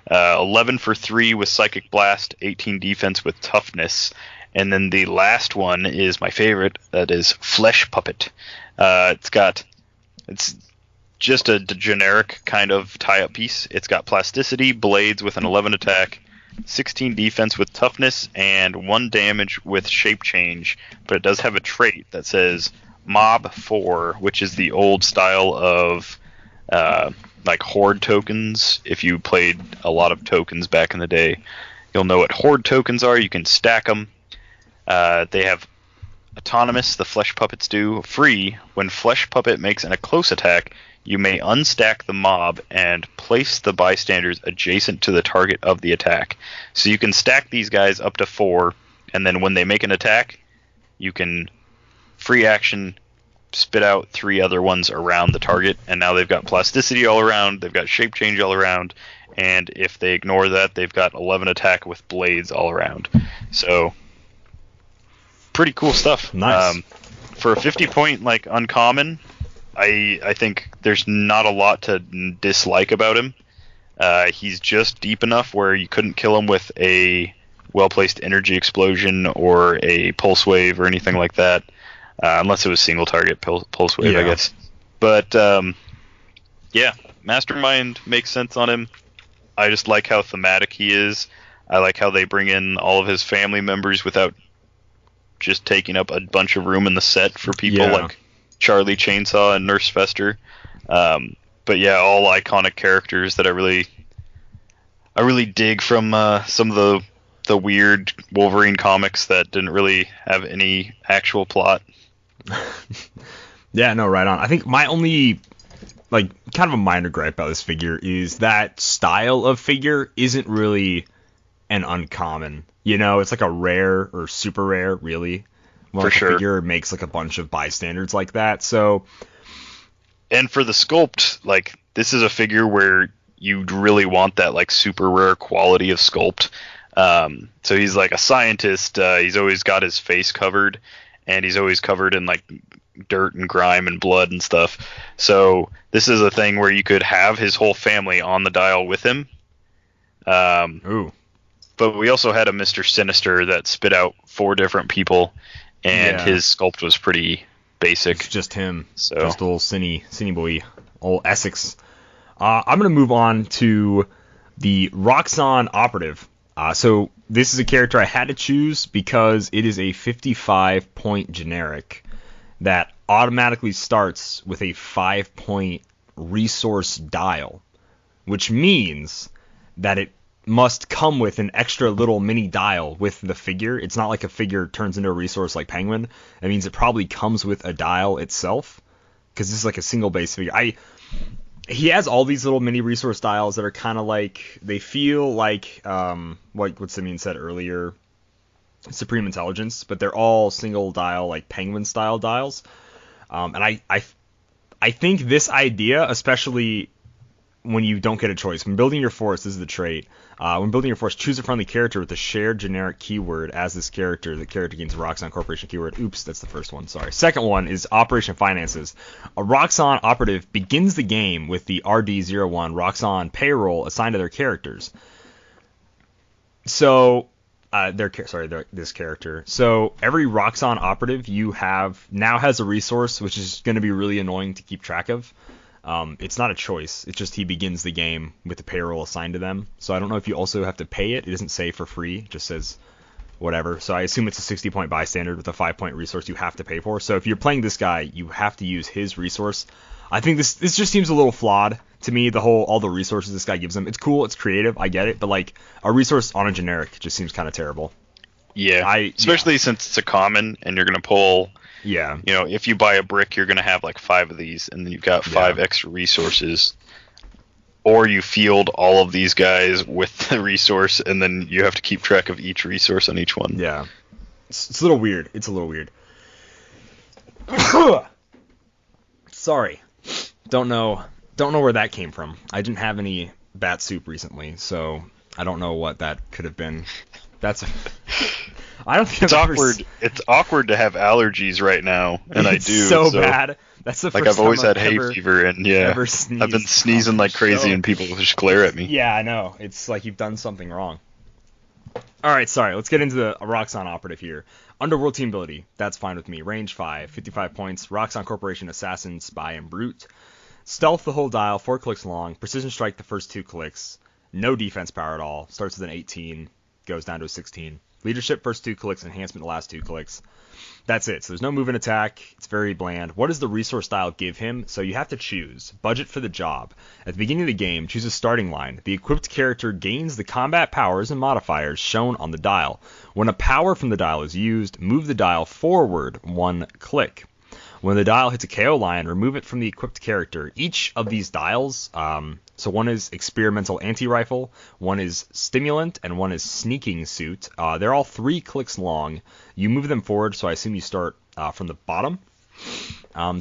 11 for 3 with Psychic Blast, 18 defense with Toughness. And then the last one is my favorite. That is Flesh Puppet. It's just a generic kind of tie-up piece. It's got Plasticity, Blades with an 11 attack, 16 defense with Toughness, and 1 damage with Shape Change. But it does have a trait that says Mob 4, which is the old style of like Horde tokens. If you played a lot of tokens back in the day, you'll know what Horde tokens are. You can stack them. They have Autonomous, the Flesh Puppets do. Free, when Flesh Puppet makes a close attack, you may unstack the mob and place the bystanders adjacent to the target of the attack. So you can stack these guys up to 4, and then when they make an attack, you can free action spit out 3 other ones around the target, and now they've got Plasticity all around, they've got Shape Change all around, and if they ignore that, they've got 11 attack with Blades all around. So pretty cool stuff. Nice. For a 50-point like uncommon, I think there's not a lot to dislike about him. He's just deep enough where you couldn't kill him with a well-placed energy explosion or a pulse wave or anything like that, unless it was single target pulse wave, I guess. But yeah, Mastermind makes sense on him. I just like how thematic he is. I like how they bring in all of his family members without just taking up a bunch of room in the set for people like Charlie Chainsaw and Nurse Fester. But yeah, all iconic characters that I really dig from some of the weird Wolverine comics that didn't really have any actual plot. Yeah, no, right on. I think my only kind of a minor gripe about this figure is that style of figure isn't really an uncommon. You know, it's like a rare or super rare, really. Well, for sure. A figure makes a bunch of bystanders like that. So, and for the sculpt, this is a figure where you really want that super rare quality of sculpt. So he's like a scientist. He's always got his face covered, and he's always covered in dirt and grime and blood and stuff. So this is a thing where you could have his whole family on the dial with him. Ooh. But we also had a Mr. Sinister that spit out 4 different people, and his sculpt was pretty basic. It's just him. So. Just old Cine boy, old Essex. I'm going to move on to the Roxxon Operative. So this is a character I had to choose because it is a 55-point generic. that automatically starts with a 5-point resource dial, which means that it must come with an extra little mini dial with the figure. It's not like a figure turns into a resource like Penguin. That means it probably comes with a dial itself, because this is like a single base figure. He has all these little mini resource dials that are kind of like, they feel like what Simeon said earlier, Supreme Intelligence, but they're all single dial, like Penguin style dials. And I think this idea, especially when you don't get a choice, when building your force, this is the trait. When building your force, choose a friendly character with a shared generic keyword as this character. The character gains a Roxxon Corporation keyword. Oops, that's the first one. Sorry. Second one is Operation Finances. A Roxxon operative begins the game with the RD01 Roxxon payroll assigned to their characters. So, this character. So every Roxxon operative you have now has a resource, which is going to be really annoying to keep track of. It's not a choice. It's just he begins the game with the payroll assigned to them. So I don't know if you also have to pay it. It doesn't say for free. It just says whatever. So I assume it's a 60-point bystander with a 5-point resource you have to pay for. So if you're playing this guy, you have to use his resource. I think this just seems a little flawed to me. All the resources this guy gives them. It's cool. It's creative. I get it. But like a resource on a generic just seems kind of terrible. Yeah. Especially since it's a common and you're going to pull. Yeah. You know, if you buy a brick, you're going to have like 5 of these, and then you've got 5 extra resources. Or you field all of these guys with the resource, and then you have to keep track of each resource on each one. Yeah. It's a little weird. It's a little weird. Sorry. Don't know where that came from. I didn't have any bat soup recently, so I don't know what that could have been. I don't think it's awkward. It's awkward to have allergies right now, and I do. So bad. That's the first I've always time had hay fever, and I've been sneezing like crazy, and people just glare at me. Yeah, I know. It's like you've done something wrong. All right, sorry. Let's get into the Roxxon operative here. Underworld team ability. That's fine with me. Range 5, 55 points. Roxxon Corporation Assassin, Spy, and Brute. Stealth the whole dial, 4 clicks long. Precision strike the first 2 clicks. No defense power at all. Starts with an 18, goes down to a 16. Leadership, first 2 clicks. Enhancement, the last 2 clicks. That's it. So there's no move and attack. It's very bland. What does the resource style give him? So you have to choose. Budget for the job. At the beginning of the game, choose a starting line. The equipped character gains the combat powers and modifiers shown on the dial. When a power from the dial is used, move the dial forward 1 click. When the dial hits a KO line, remove it from the equipped character. Each of these dials, so one is experimental anti-rifle, one is stimulant, and one is sneaking suit. They're all 3 clicks long. You move them forward, so I assume you start from the bottom.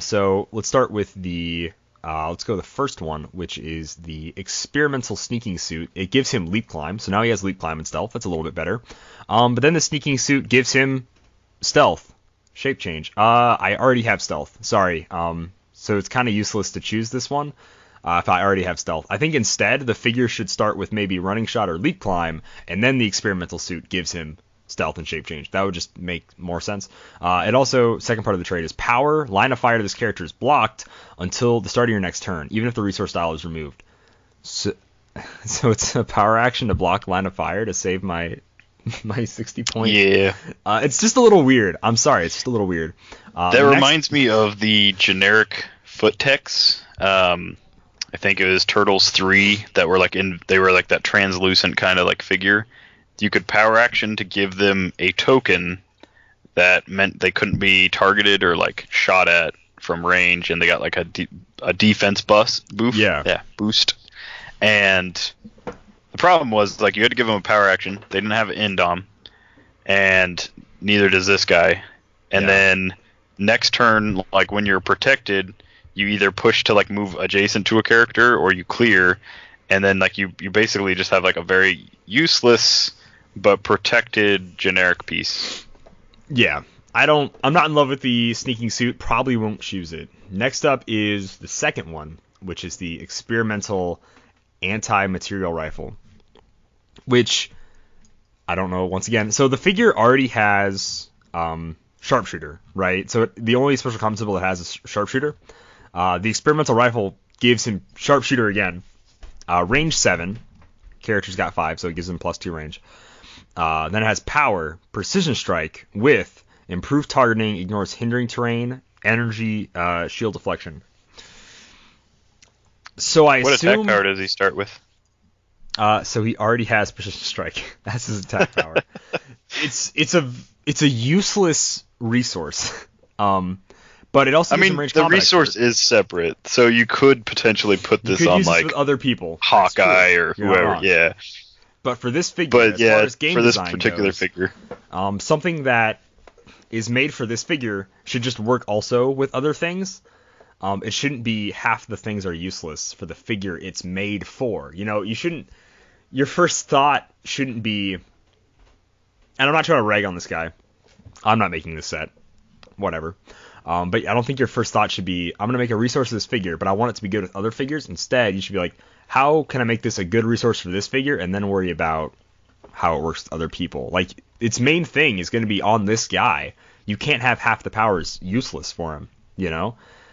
So let's start with let's go to the first one, which is the experimental sneaking suit. It gives him leap climb, so now he has leap climb and stealth. That's a little bit better. But then the sneaking suit gives him stealth. Shape change. I already have stealth. Sorry. So it's kind of useless to choose this one if I already have stealth. I think instead the figure should start with maybe running shot or leap climb, and then the experimental suit gives him stealth and shape change. That would just make more sense. It also, second part of the trait is power. Line of fire to this character is blocked until the start of your next turn, even if the resource dial is removed. So it's a power action to block line of fire to save my 60 point. Yeah. It's just a little weird. I'm sorry. It's just a little weird. That reminds me of the generic foot techs. I think it was Turtles 3 that were they were like that translucent kind of like figure. You could power action to give them a token that meant they couldn't be targeted or like shot at from range, and they got like a defense boost. Boost. And the problem was, like, you had to give them a power action. They didn't have an indom, and neither does this guy. And then next turn, like, when you're protected, you either push to, like, move adjacent to a character, or you clear, and then, like, you basically just have, like, a very useless but protected generic piece. Yeah. I'm not in love with the sneaking suit. Probably won't choose it. Next up is the second one, which is the experimental anti-material rifle, which I don't know. Once again, so the figure already has sharpshooter, right? So the only special combat symbol it has is sharpshooter. The experimental rifle gives him sharpshooter again. Range 7. Character's got 5, so it gives him +2 range. Then it has power, precision strike with improved targeting, ignores hindering terrain, energy, shield deflection. So what attack power does he start with? So he already has precision strike. That's his attack power. It's a useless resource. But it also gives him range the combat resource expert. is separate, so you could potentially put this on use like this with other people. Hawkeye or whoever. Yeah. But for this figure, as far as game for this design particular goes, figure, something that is made for this figure should just work also with other things. It shouldn't be half the things are useless for the figure it's made for. You shouldn't. Your first thought shouldn't be. And I'm not trying to rag on this guy. I'm not making this set. Whatever. But I don't think your first thought should be, I'm going to make a resource for this figure, but I want it to be good with other figures. Instead, you should be like, how can I make this a good resource for this figure, and then worry about how it works with other people. Like, its main thing is going to be on this guy. You can't have half the powers useless for him,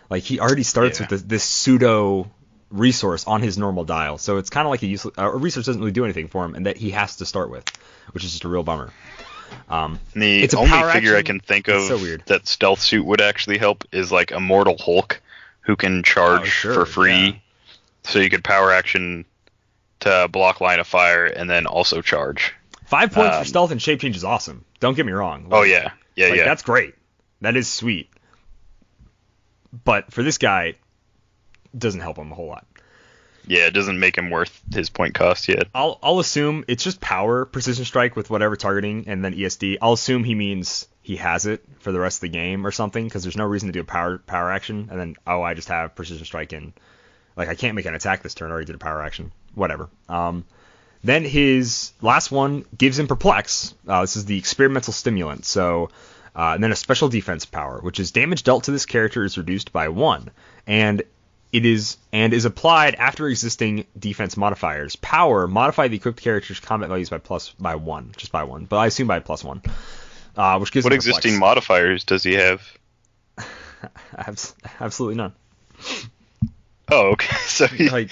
Like, he already starts with this pseudo resource on his normal dial, so it's kind of like a resource doesn't really do anything for him, and that he has to start with, which is just a real bummer. The only figure I can think of that stealth suit would actually help is like Immortal Hulk, who can charge for free. Yeah. So you could power action to block line of fire and then also charge. 5 points for stealth and shape change is awesome. Don't get me wrong. Yeah. That's great. That is sweet. But for this guy, it doesn't help him a whole lot. Yeah, it doesn't make him worth his point cost yet. I'll assume it's just power, precision strike with whatever targeting, and then ESD. I'll assume he means he has it for the rest of the game or something, because there's no reason to do a power action, and then, I just have precision strike in. Like, I can't make an attack this turn, I already did a power action. Whatever. Then his last one gives him Perplex. This is the experimental stimulant. So, and then a special defense power, which is damage dealt to this character is reduced by 1. And is applied after existing defense modifiers. Power modify the equipped character's combat values by 1, just by 1, but I assume by +1, which gives. What existing modifiers does he have? Absolutely none. Oh, okay. So he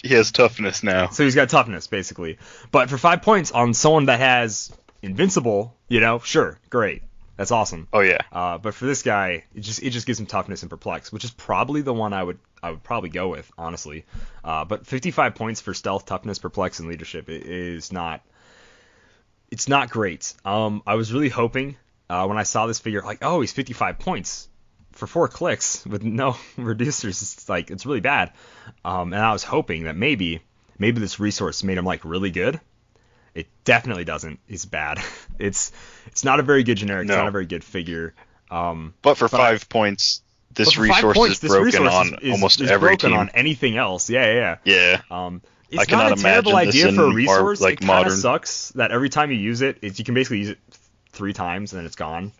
has toughness now. So he's got toughness basically, but for 5 points on someone that has invincible, sure, great. That's awesome. Oh yeah. But for this guy, it just gives him toughness and perplex, which is probably the one I would probably go with, honestly. But 55 points for stealth, toughness, perplex, and leadership is not. It's not great. I was really hoping when I saw this figure, like, oh, he's 55 points for 4 clicks with no reducers. It's really bad. And I was hoping that maybe this resource made him really good. It definitely doesn't. He's bad. It's not a very good generic. No. It's not a very good figure. But for 5 points, this resource is broken on almost every team. On anything else. Yeah. Yeah. It's not a terrible idea for a resource. It kind of sucks that every time you use it, you can basically use it 3 times and then it's gone.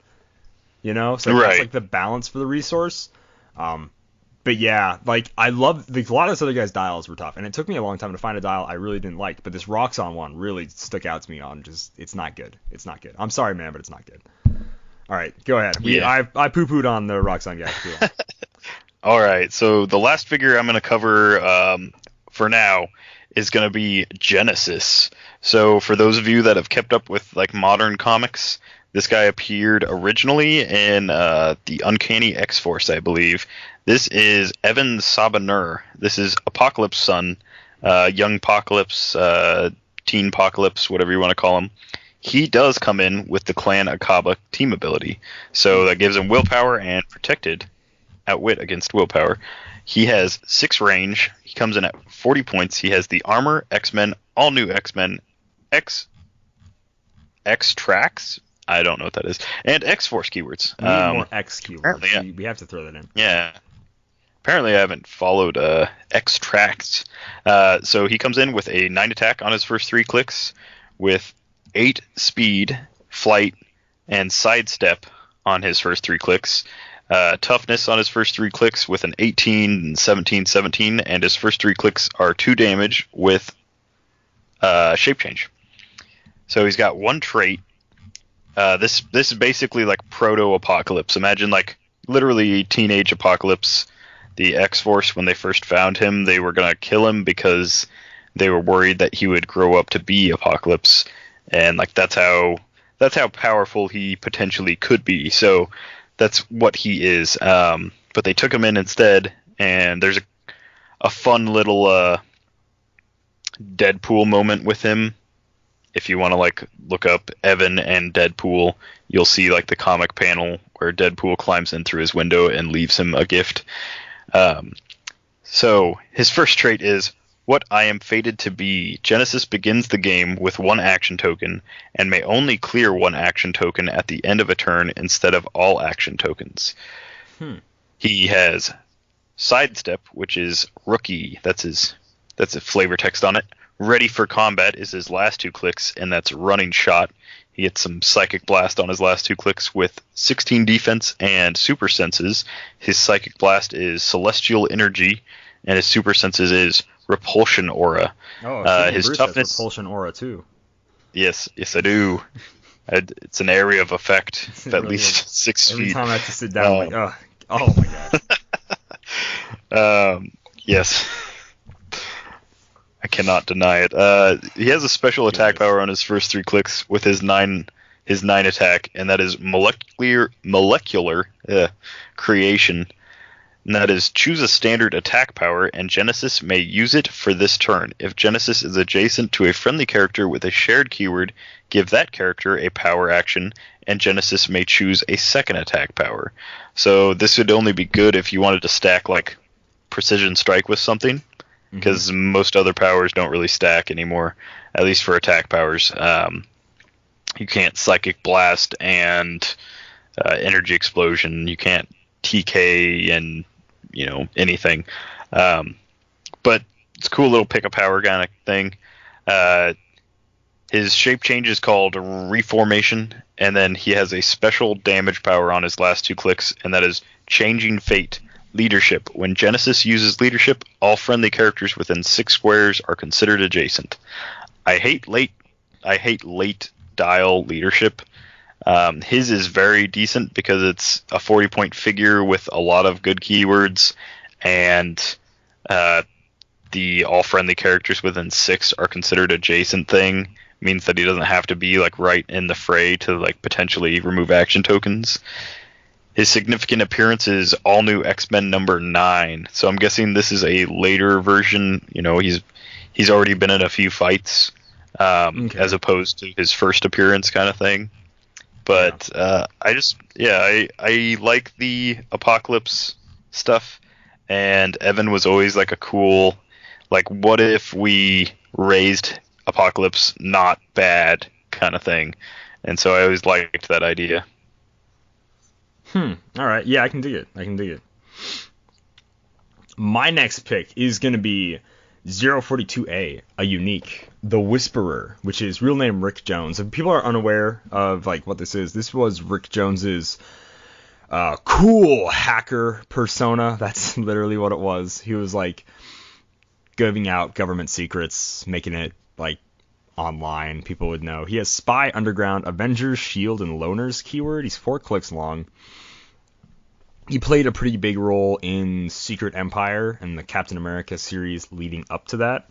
So that's the balance for the resource. But yeah, I love a lot of this other guy's dials were tough, and it took me a long time to find a dial I really didn't like. But this Roxxon one really stuck out to me on it's not good. It's not good. I'm sorry, man, but it's not good. All right, go ahead. I poo-pooed on the Roxxon guy too. All right, so the last figure I'm going to cover for now is going to be Genesis. So for those of you that have kept up with modern comics, this guy appeared originally in the Uncanny X-Force, I believe. This is Evan Sabanur. This is Apocalypse son, young Apocalypse, teen Apocalypse, whatever you want to call him. He does come in with the Clan Akaba team ability, so that gives him willpower and protected outwit against willpower. He has 6 range. He comes in at 40 points. He has the armor, X-Men, all new X-Men, X-Tracks. I don't know what that is. And X-Force keywords. We need more X keywords. Yeah. We have to throw that in. Yeah. Apparently I haven't followed X-Tracks. So he comes in with a 9 attack on his first 3 clicks, with 8 speed, flight, and sidestep on his first 3 clicks. Toughness on his first 3 clicks with an 18 and 17, 17, and his first 3 clicks are 2 damage with shape change. So he's got 1 trait. This is basically like proto-Apocalypse. Imagine literally teenage Apocalypse. The X-Force, when they first found him, they were going to kill him because they were worried that he would grow up to be Apocalypse. And that's how powerful he potentially could be. So that's what he is. But they took him in instead, and there's a fun little Deadpool moment with him. If you want to like look up Evan and Deadpool, you'll see like the comic panel where Deadpool climbs in through his window and leaves him a gift. So his first trait is what I am fated to be. Genesis begins the game with 1 action token and may only clear 1 action token at the end of a turn instead of all action tokens. He has Sidestep, which is rookie. That's a flavor text on it. Ready for combat is his last 2 clicks, and that's running shot. He gets some Psychic Blast on his last 2 clicks with 16 defense and super senses. His Psychic Blast is Celestial Energy, and his super senses is Repulsion Aura. His toughness Repulsion Aura too. Yes, I do. It's an area of effect of at least 6 feet. Every time I have to sit down, oh my god. Yes. I cannot deny it. He has a special attack power on his first 3 clicks with his 9 attack, and that is molecular creation. And that is choose a standard attack power, and Genesis may use it for this turn. If Genesis is adjacent to a friendly character with a shared keyword, give that character a power action, and Genesis may choose a second attack power. So this would only be good if you wanted to stack like Precision Strike with something, because most other powers don't really stack anymore, at least for attack powers. You can't Psychic Blast and Energy Explosion. You can't TK and anything. But it's a cool little pick a power kind of thing. His shape change is called Reformation, and then he has a special damage power on his last 2 clicks, and that is Changing Fate. Leadership. When Genesis uses leadership, all friendly characters within 6 squares are considered adjacent. I hate late dial leadership. His is very decent because it's a 40-point figure with a lot of good keywords, and the all friendly characters within 6 are considered adjacent thing. Means that he doesn't have to be like right in the fray to like potentially remove action tokens. His significant appearance is all new X-Men number 9. So I'm guessing this is a later version. He's already been in a few fights, as opposed to his first appearance kind of thing. But I like the Apocalypse stuff. And Evan was always like a cool, like, what if we raised Apocalypse not bad kind of thing. And so I always liked that idea. All right. Yeah, I can dig it. My next pick is going to be 042A, a unique, the Whisperer, which is real name Rick Jones. If people are unaware of like what this is, this was Rick Jones's cool hacker persona. That's literally what it was. He was like giving out government secrets, making it like online. People would know. He has Spy, Underground, Avengers, Shield, and Loners keyword. He's 4 clicks long. He played a pretty big role in Secret Empire and the Captain America series leading up to that.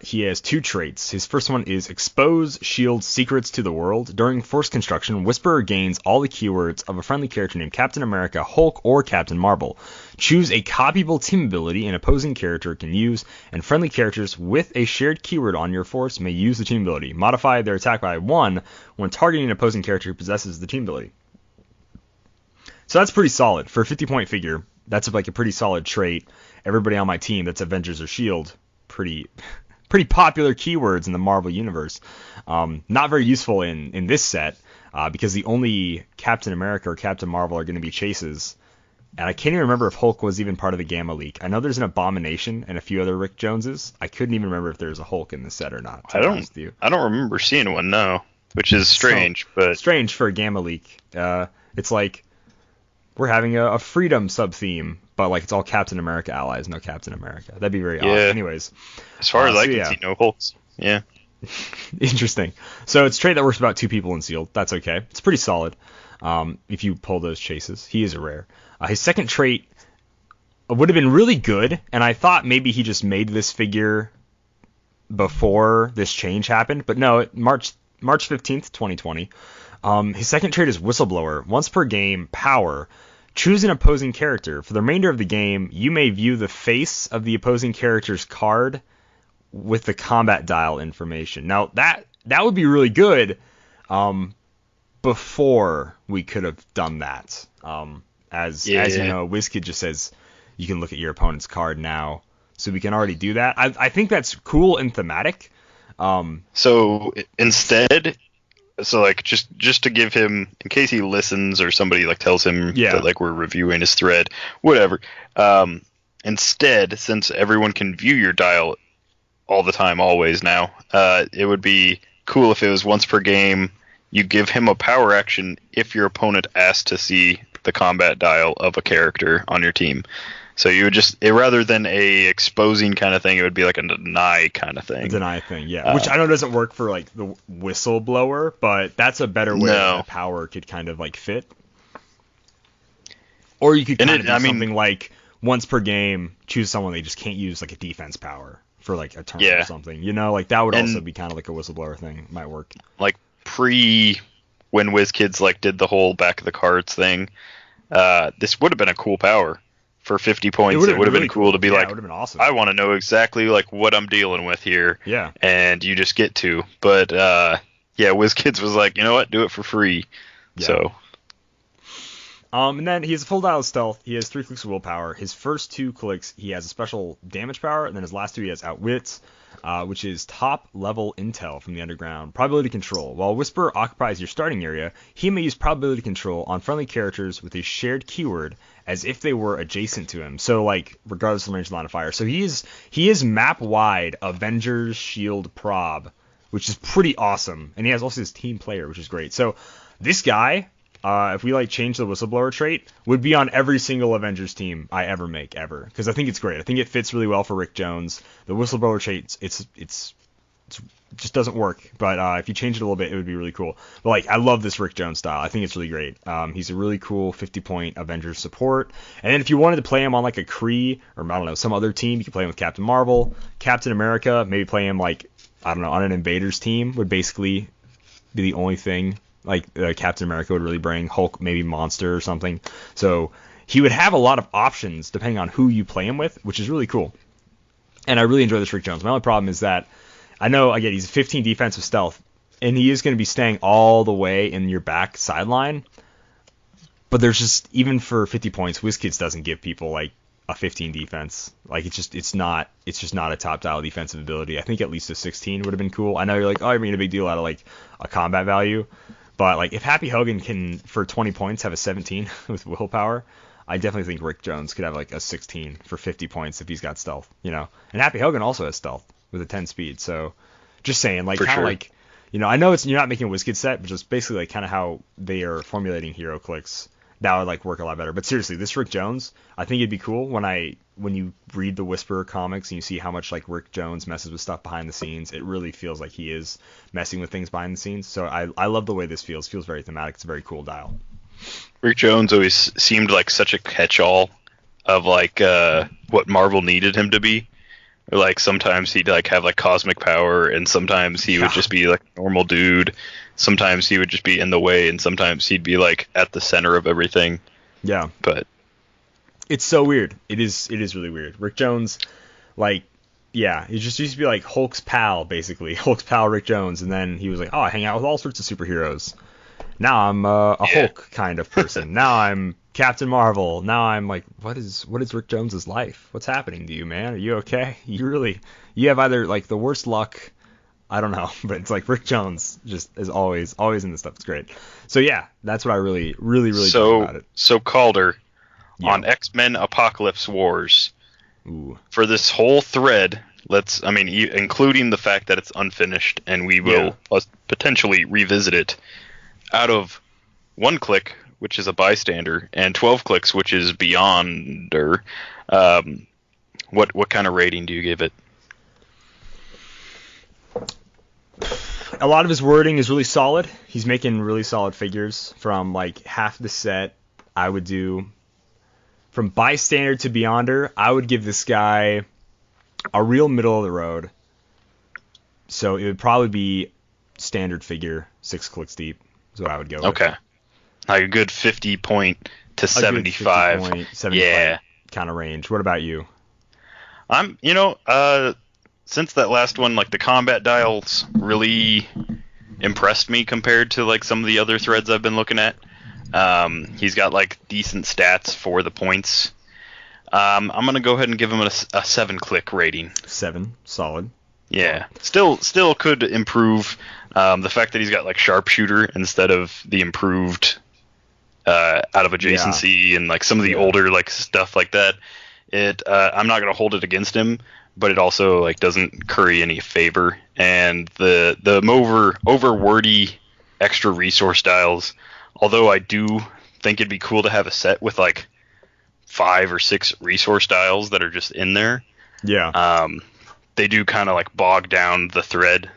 He has 2 traits. His first one is Expose Shield Secrets to the World. During Force Construction, Whisperer gains all the keywords of a friendly character named Captain America, Hulk, or Captain Marvel. Choose a copyable team ability an opposing character can use, and friendly characters with a shared keyword on your force may use the team ability. Modify their attack by 1 when targeting an opposing character who possesses the team ability. So that's pretty solid. For a 50-point figure, that's like a pretty solid trait. Everybody on my team that's Avengers or Shield, pretty popular keywords in the Marvel Universe. Not very useful in this set, because the only Captain America or Captain Marvel are going to be chases. And I can't even remember if Hulk was even part of the Gamma leak. I know there's an Abomination and a few other Rick Joneses. I couldn't even remember if there's a Hulk in the set or not. I don't remember seeing one, no. Which is strange, but strange for a Gamma leak. It's like we're having a freedom sub-theme, but like it's all Captain America allies, no Captain America. That'd be very odd. Anyways. As far as I can see, no Hulks. Yeah. Interesting. So it's a trait that works about 2 people in sealed. That's okay. It's pretty solid if you pull those chases. He is a rare. His second trait would have been really good, and I thought maybe he just made this figure before this change happened, but no, March 15th, 2020. His second trait is Whistleblower. Once per game, power. Choose an opposing character. For the remainder of the game, you may view the face of the opposing character's card with the combat dial information. Now, that would be really good before we could have done that. As you know, WizKid just says you can look at your opponent's card now, so we can already do that. I think that's cool and thematic. So instead, like just to give him, in case he listens or somebody like tells him that like we're reviewing his thread, whatever. Instead, since everyone can view your dial all the time, always now, it would be cool if it was once per game. You give him a power action if your opponent asks to see the combat dial of a character on your team. So you would just, rather than a exposing kind of thing, it would be like a deny kind of thing. A deny thing, yeah. Which I know doesn't work for like the Whistleblower, but that's a better way that power could kind of like fit. Or you could kind of do something like once per game, choose someone they just can't use like a defense power for like a turn or something. You know, like that would also be kind of like a Whistleblower thing. It might work. Like when WizKids like did the whole back of the cards thing, this would have been a cool power. For 50 points, it would have been cool to be like, it would have been awesome. I want to know exactly like what I'm dealing with here. Yeah. And you just get to. But WizKids was like, you know what, do it for free. Yeah. So. And then he has a full dial of stealth. He has 3 clicks of willpower. His first 2 clicks, he has a special damage power, and then his last 2 he has outwits, which is top level intel from the underground. Probability control. While Whisperer occupies your starting area, he may use probability control on friendly characters with a shared keyword as if they were adjacent to him. So like regardless of the range of line of fire. So he is map wide Avengers Shield Prob, which is pretty awesome. And he has also his team player, which is great. So this guy, if we like change the Whistleblower trait, would be on every single Avengers team I ever make ever, because I think it's great. I think it fits really well for Rick Jones. The Whistleblower trait, it's just doesn't work, but if you change it a little bit, it would be really cool. But like, I love this Rick Jones style. I think it's really great. He's a really cool 50-point Avengers support. And then if you wanted to play him on like a Kree or I don't know some other team, you could play him with Captain Marvel, Captain America. Maybe play him like I don't know on an Invaders team would basically be the only thing. Like Captain America would really bring. Hulk, maybe Monster or something. So he would have a lot of options depending on who you play him with, which is really cool. And I really enjoy this Rick Jones. My only problem is that I know, again, he's 15 defensive stealth, and he is going to be staying all the way in your back sideline. But there's just, even for 50 points, WizKids doesn't give people like a 15 defense. Like it's just not a top dial defensive ability. I think at least a 16 would have been cool. I know you're like, oh, you're making a big deal out of like a combat value. But like if Happy Hogan can, for 20 points, have a 17 with willpower, I definitely think Rick Jones could have like a 16 for 50 points if he's got stealth, you know. And Happy Hogan also has stealth with a 10 speed. So just saying, like kind of like, you know, I know you're not making a WizKid set, but just basically like kind of how they are formulating Heroclix, that would like work a lot better. But seriously, this Rick Jones, I think it'd be cool when you read the Whisperer comics and you see how much like Rick Jones messes with stuff behind the scenes. It really feels like he is messing with things behind the scenes. So I love the way this feels. It feels very thematic. It's a very cool dial. Rick Jones always seemed like such a catch-all of like what Marvel needed him to be. Like sometimes he'd like have like cosmic power, and sometimes he would just be like a normal dude. Sometimes he would just be in the way, and sometimes he'd be like at the center of everything. Yeah. But it's so weird. It is really weird. Rick Jones, like, yeah, he just used to be like Hulk's pal, basically. Hulk's pal, Rick Jones, and then he was like, oh, I hang out with all sorts of superheroes. Now I'm a Hulk kind of person. Now I'm Captain Marvel. Now I'm like, what is Rick Jones's life? What's happening to you, man? Are you okay? You have either like the worst luck, I don't know, but it's like Rick Jones just is always in this stuff. It's great. So yeah, that's what I really like about it. So Kalder on X-Men Apocalypse Wars. Ooh. For this whole thread, including the fact that it's unfinished, and we will potentially revisit it. Out of 1 click, which is a bystander, and 12 clicks, which is beyonder, what kind of rating do you give it? A lot of his wording is really solid. He's making really solid figures. From like half the set, I would do from bystander to beyonder. I would give this guy a real middle of the road. So it would probably be standard figure, 6 clicks deep. is what I would go with. Okay. Like a good 50 point to 75. 50 point, 75 yeah. kind of range. What about you? Since that last one, like the combat dials really impressed me compared to like some of the other threads I've been looking at. He's got like decent stats for the points. I'm gonna go ahead and give him a 7-click rating. 7, solid. Yeah, still could improve. The fact that he's got like sharpshooter instead of the improved out of adjacency and like some of the older like stuff like that. I'm not gonna hold it against him, but it also like doesn't curry any favor. And the over wordy extra resource dials, although I do think it'd be cool to have a set with like 5 or 6 resource dials that are just in there. Yeah. They do kind of like bog down the thread.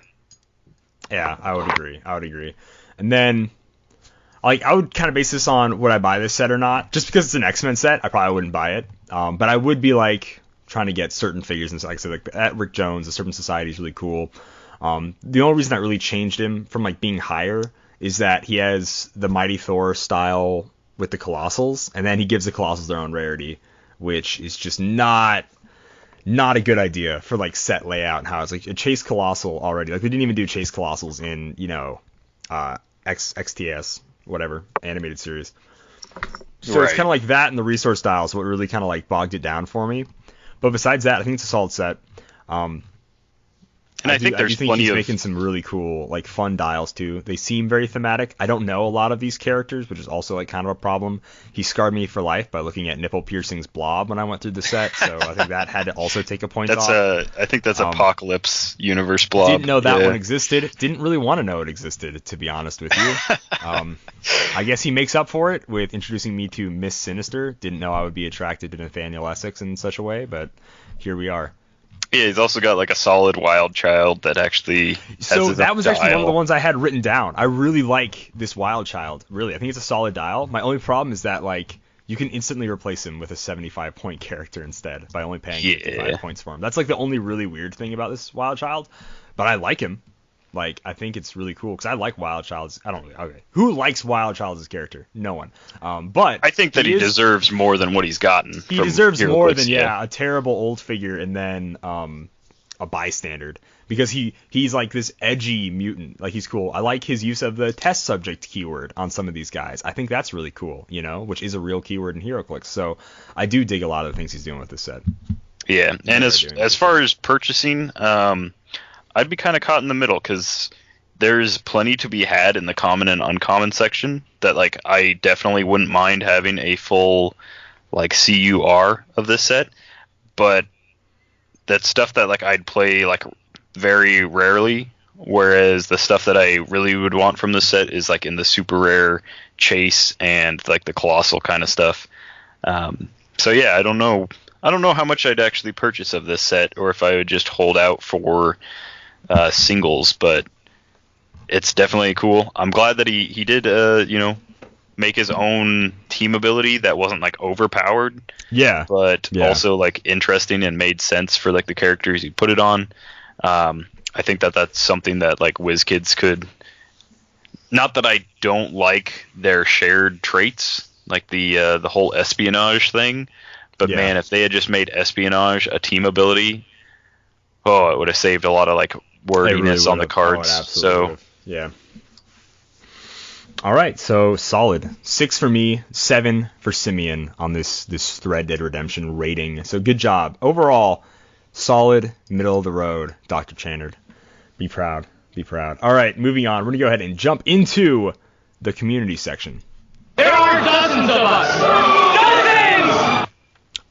Yeah, I would agree. And then, like, I would kind of base this on would I buy this set or not. Just because it's an X-Men set, I probably wouldn't buy it. But I would be like trying to get certain figures, and like I said, like at Rick Jones, the Serpent Society is really cool. The only reason that really changed him from like being higher is that he has the Mighty Thor style with the Colossals, and then he gives the Colossals their own rarity, which is just not a good idea for like set layout and how it's like a Chase Colossal already. Like we didn't even do Chase Colossals in, XTS, whatever, animated series. So It's kind of like that and the resource dials, what really kind of like bogged it down for me. But besides that, I think it's a solid set. And I think he's making some really cool, like, fun dials, too. They seem very thematic. I don't know a lot of these characters, which is also, like, kind of a problem. He scarred me for life by looking at Nipple Piercing's Blob when I went through the set, so I think that had to also take a point off. I think that's Apocalypse Universe Blob. Didn't know that one existed. Didn't really want to know it existed, to be honest with you. I guess he makes up for it with introducing me to Miss Sinister. Didn't know I would be attracted to Nathaniel Essex in such a way, but here we are. Yeah, he's also got like a solid wild child that actually has So that was actually dial. one of the ones I had written down. I really like this wild child. Really, I think it's a solid dial. My only problem is that like you can instantly replace him with a 75-point character instead by only paying 55 points for him. That's like the only really weird thing about this wild child. But I like him. Like, I think it's really cool because I like Wild Child's. Okay. Who likes Wild Child's character? No one. But I think that he deserves more than what he's gotten. He deserves more than a terrible old figure and then a bystander, because he's like this edgy mutant. Like, he's cool. I like his use of the test subject keyword on some of these guys. I think that's really cool. Which is a real keyword in Heroclix. So I do dig a lot of the things he's doing with this set. Yeah, and as far as purchasing, I'd be kind of caught in the middle because there's plenty to be had in the common and uncommon section that like I definitely wouldn't mind having a full like CUR of this set, but that's stuff that like I'd play like very rarely, whereas the stuff that I really would want from this set is like in the super rare chase and like the colossal kind of stuff. So yeah, I don't know how much I'd actually purchase of this set, or if I would just hold out for singles, but it's definitely cool. I'm glad that he did make his own team ability that wasn't like overpowered, but also like interesting and made sense for like the characters he put it on. I think that that's something that like WizKids could, not that I don't like their shared traits, like the whole espionage thing, but man, if they had just made espionage a team ability, it would have saved a lot of like wordiness on the cards. Yeah. All right, so solid 6 for me, 7 for Simeon on this Thread Dead Redemption rating. So good job overall. Solid, middle of the road, Dr. Channard. Be proud. All right, moving on. We're gonna go ahead and jump into the community section. There are dozens of us. Dozens.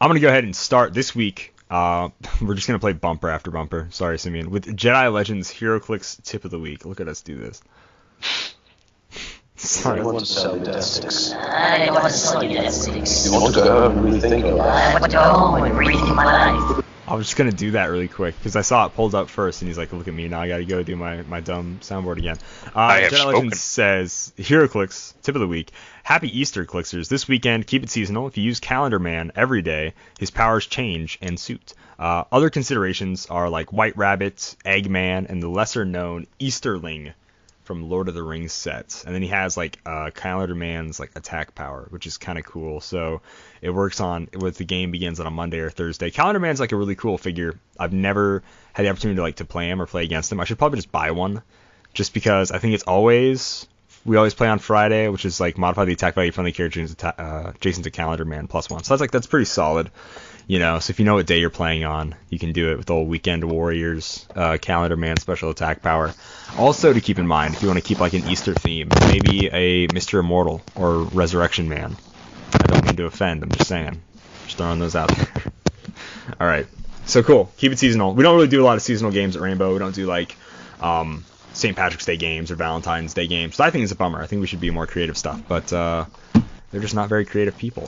I'm gonna go ahead and start this week. We're just going to play bumper after bumper. Sorry, Simeon. With Jedi Legend's HeroClix Tip of the Week. Look at us do this. Sorry. I want to sell you Death Sticks. I don't want to sell you Death Sticks. You want to go home and rethink your life? I want to go home and rethink my life. I was just going to do that really quick because I saw it pulled up first, and he's like, look at me, now I got to go do my dumb soundboard again. Jedi Legend says, HeroClix Tip of the Week. Happy Easter, Clixers. This weekend, keep it seasonal. If you use Calendar Man every day, his powers change and suit. Other considerations are like White Rabbit, Eggman, and the lesser-known Easterling from Lord of the Rings sets, and then he has like Calendar Man's like attack power, which is kind of cool. So it works on with the game begins on a Monday or Thursday. Calendar Man's like a really cool figure. I've never had the opportunity to play him or play against him. I should probably just buy one, just because I think we always play on Friday, which is like modify the attack value from the character adjacent to Calendar Man +1. So that's pretty solid. So if you know what day you're playing on, you can do it with old Weekend Warriors, Calendar Man special attack power. Also to keep in mind, if you want to keep like an Easter theme, maybe a Mr. Immortal or Resurrection Man. I don't mean to offend, I'm just saying. Just throwing those out there. All right. So cool. Keep it seasonal. We don't really do a lot of seasonal games at Rainbow. We don't do like St. Patrick's Day games or Valentine's Day games. So I think it's a bummer. I think we should be more creative stuff, but they're just not very creative people.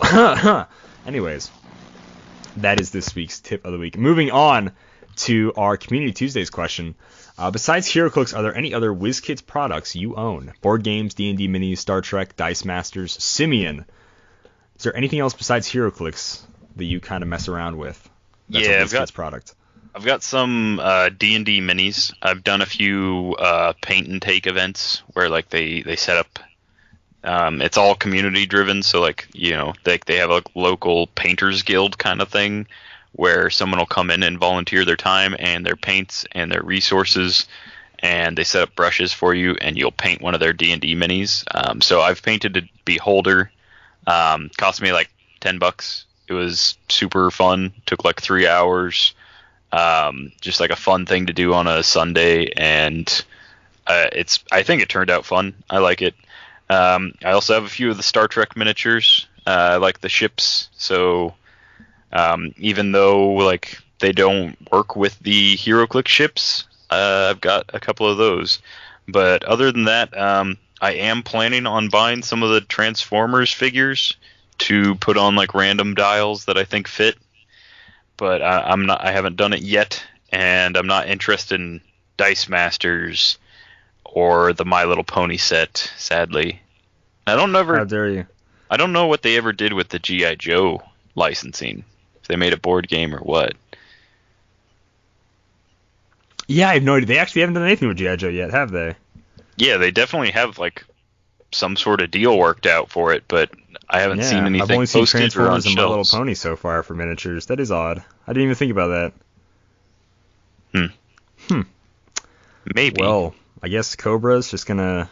Anyways, that is this week's tip of the week. Moving on to our Community Tuesdays question. Besides Heroclix, are there any other WizKids products you own? Board games, D&D minis, Star Trek, Dice Masters, Simeon. Is there anything else besides Heroclix that you kind of mess around with? That's a WizKids product. I've got some D&D minis. I've done a few paint and take events where like they set up. It's all community driven, so like they have a local painters guild kind of thing where someone will come in and volunteer their time and their paints and their resources, and they set up brushes for you, and you'll paint one of their D&D minis. So I've painted a Beholder. Cost me like $10. It was super fun. Took like 3 hours. Just like a fun thing to do on a Sunday, and I think it turned out fun. I like it. I also have a few of the Star Trek miniatures. I like the ships, so even though like they don't work with the Heroclix ships, I've got a couple of those. But other than that, I am planning on buying some of the Transformers figures to put on like random dials that I think fit. But I haven't done it yet, and I'm not interested in Dice Masters or the My Little Pony set, sadly. How dare you? I don't know what they ever did with the G.I. Joe licensing. If they made a board game or what. Yeah, I have no idea. They actually haven't done anything with G.I. Joe yet, have they? Yeah, they definitely have like some sort of deal worked out for it, but I haven't seen anything. I've only seen Transformers and My Little shelves. Pony so far for miniatures. That is odd. I didn't even think about that. Maybe. Well, I guess Cobra's just gonna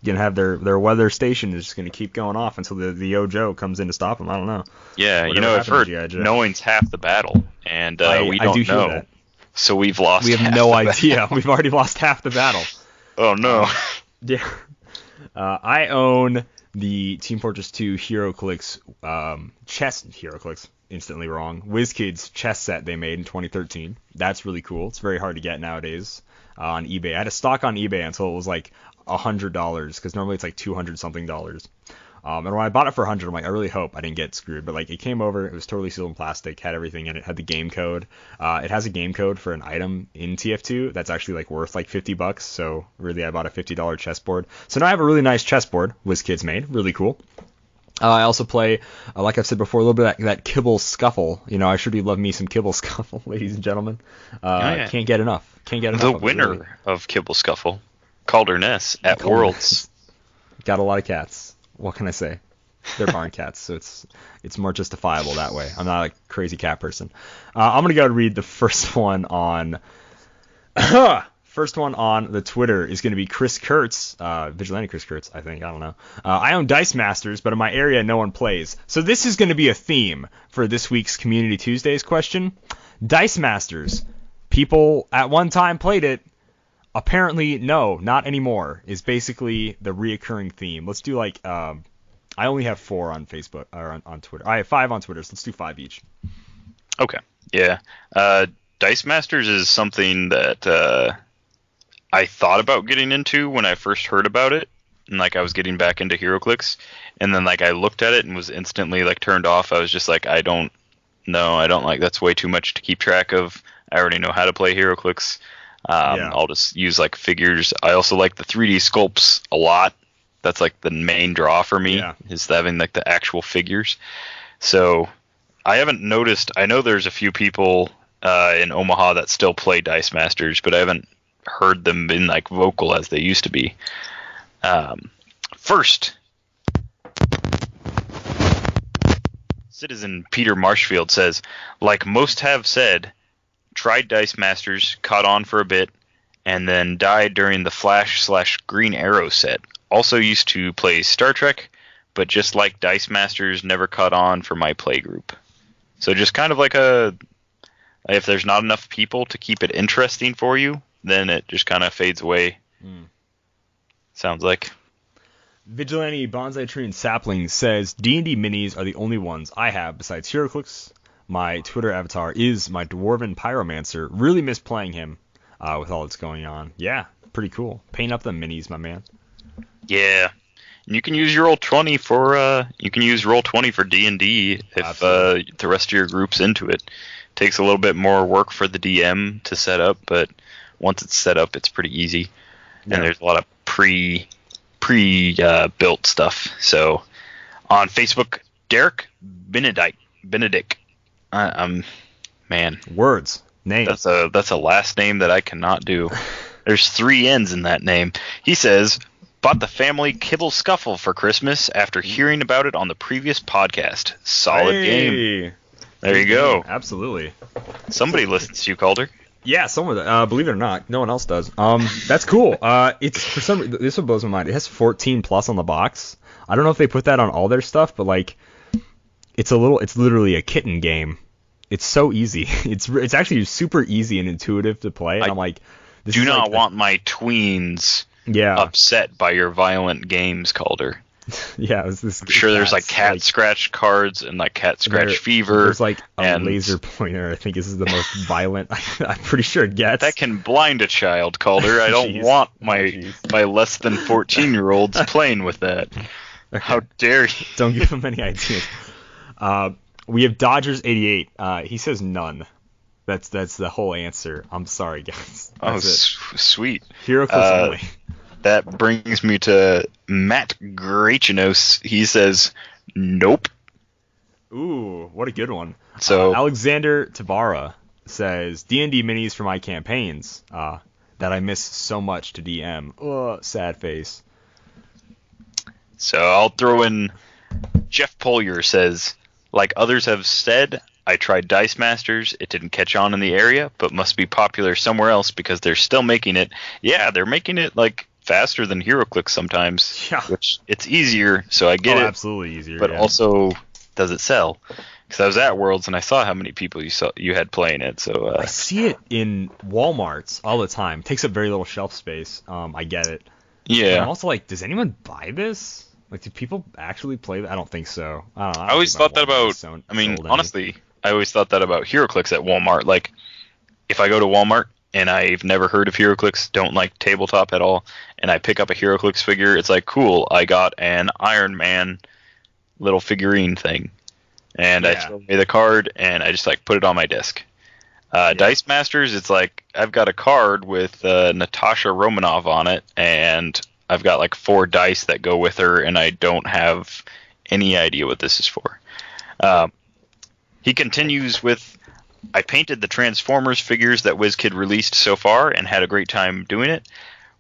have their weather station is just gonna keep going off until the Joe comes in to stop them. I don't know. Yeah, I've heard knowing's half the battle, and we don't know. That. So we've lost. We have no idea. We've already lost half the battle. Oh no. Yeah. I own the Team Fortress 2 Heroclix Heroclix, instantly wrong, WizKids chess set they made in 2013. That's really cool. It's very hard to get nowadays on eBay. I had a stock on eBay until it was like $100, because normally it's like $200 something. And when I bought it for $100, I'm like, I really hope I didn't get screwed. But like, it came over, it was totally sealed in plastic, had everything in it, had the game code. It has a game code for an item in TF2 that's actually like worth like $50. So really, I bought a $50 chessboard. So now I have a really nice chessboard WizKids made, really cool. I also play, like I've said before, a little bit of that Kibble Scuffle. I sure do love me some Kibble Scuffle, ladies and gentlemen. Can't get enough. The winner of Kibble Scuffle, Kalder at Worlds. Got a lot of cats. What can I say? They're barn cats, so it's more justifiable that way. I'm not a crazy cat person. I'm gonna go read the first one on the Twitter is gonna be Chris Kurtz, Vigilante Chris Kurtz, I think. I don't know. I own Dice Masters, but in my area no one plays. So this is gonna be a theme for this week's Community Tuesdays question. Dice Masters. People at one time played it. Apparently, no, not anymore, is basically the reoccurring theme. Let's do like, I only have 4 on Facebook, or on Twitter. I have 5 on Twitter, so let's do 5 each. Okay, yeah. Dice Masters is something that I thought about getting into when I first heard about it, and like I was getting back into Heroclix, and then like I looked at it and was instantly like turned off. I was just like, I don't like, that's way too much to keep track of. I already know how to play Heroclix. I'll just use like figures. I also like the 3D sculpts a lot. That's like the main draw for me, is having like the actual figures. So I haven't noticed. I know there's a few people in Omaha that still play Dice Masters, but I haven't heard them being like vocal as they used to be. First, Citizen Peter Marshfield says, like most have said, tried Dice Masters, caught on for a bit, and then died during the Flash/Green Arrow set. Also used to play Star Trek, but just like Dice Masters, never caught on for my play group. So just kind of like if there's not enough people to keep it interesting for you, then it just kind of fades away. Sounds like. Vigilante Bonsai Tree and Sapling says, D&D minis are the only ones I have besides Heroclix. My Twitter avatar is my Dwarven Pyromancer. Really miss playing him with all that's going on. Yeah, pretty cool. Paint up the minis, my man. Yeah. And you can use your Roll20 for D&D if the rest of your group's into it. Takes a little bit more work for the DM to set up, but once it's set up, it's pretty easy. Yeah. And there's a lot of pre-built stuff. So on Facebook, Derek Benedict. Man. Words. Name. That's a last name that I cannot do. There's 3 N's in that name. He says, bought the family Kibble Scuffle for Christmas after hearing about it on the previous podcast. Solid game. There you go. Absolutely. Somebody listens to you, Kalder. Yeah, someone. Believe it or not, no one else does. That's cool. It's for some reason, this one blows my mind. It has 14 plus on the box. I don't know if they put that on all their stuff, but like, it's literally a kitten game. It's so easy. It's actually super easy and intuitive to play. And I'm like, this do not want my tweens upset by your violent games, Kalder. Yeah, I'm sure there's like cat scratch cards and like cat scratch fever. There's like a laser pointer. I think this is the most violent. I'm pretty sure it gets. That can blind a child, Kalder. I don't want my less than 14-year-olds playing with that. Okay. How dare you? Don't give them any ideas. We have Dodgers 88. He says none. That's the whole answer. I'm sorry, guys. Sweet. Heroclix only. That brings me to Matt Grachinos. He says, nope. Ooh, what a good one. So Alexander Tabara says, D&D minis for my campaigns that I miss so much to DM. Ugh, sad face. So I'll throw in Jeff Polier says, like others have said, I tried Dice Masters. It didn't catch on in the area, but must be popular somewhere else because they're still making it. Yeah, they're making it like faster than Heroclix sometimes, which it's easier, so I get it. Absolutely easier. But also, does it sell? Because I was at Worlds and I saw how many people you had playing it. So I see it in Walmarts all the time. It takes up very little shelf space. I get it. Yeah. But I'm also like, does anyone buy this? Like, do people actually play that? I don't think so. I don't know. I always thought that about. I mean, honestly, I always thought that about Heroclix at Walmart. Like, if I go to Walmart and I've never heard of Heroclix, don't like tabletop at all, and I pick up a Heroclix figure, it's like, cool, I got an Iron Man little figurine thing. And I throw away the card, and I just like put it on my desk. Dice Masters, it's like, I've got a card with Natasha Romanoff on it, and I've got like 4 dice that go with her, and I don't have any idea what this is for. He continues with, I painted the Transformers figures that WizKid released so far and had a great time doing it.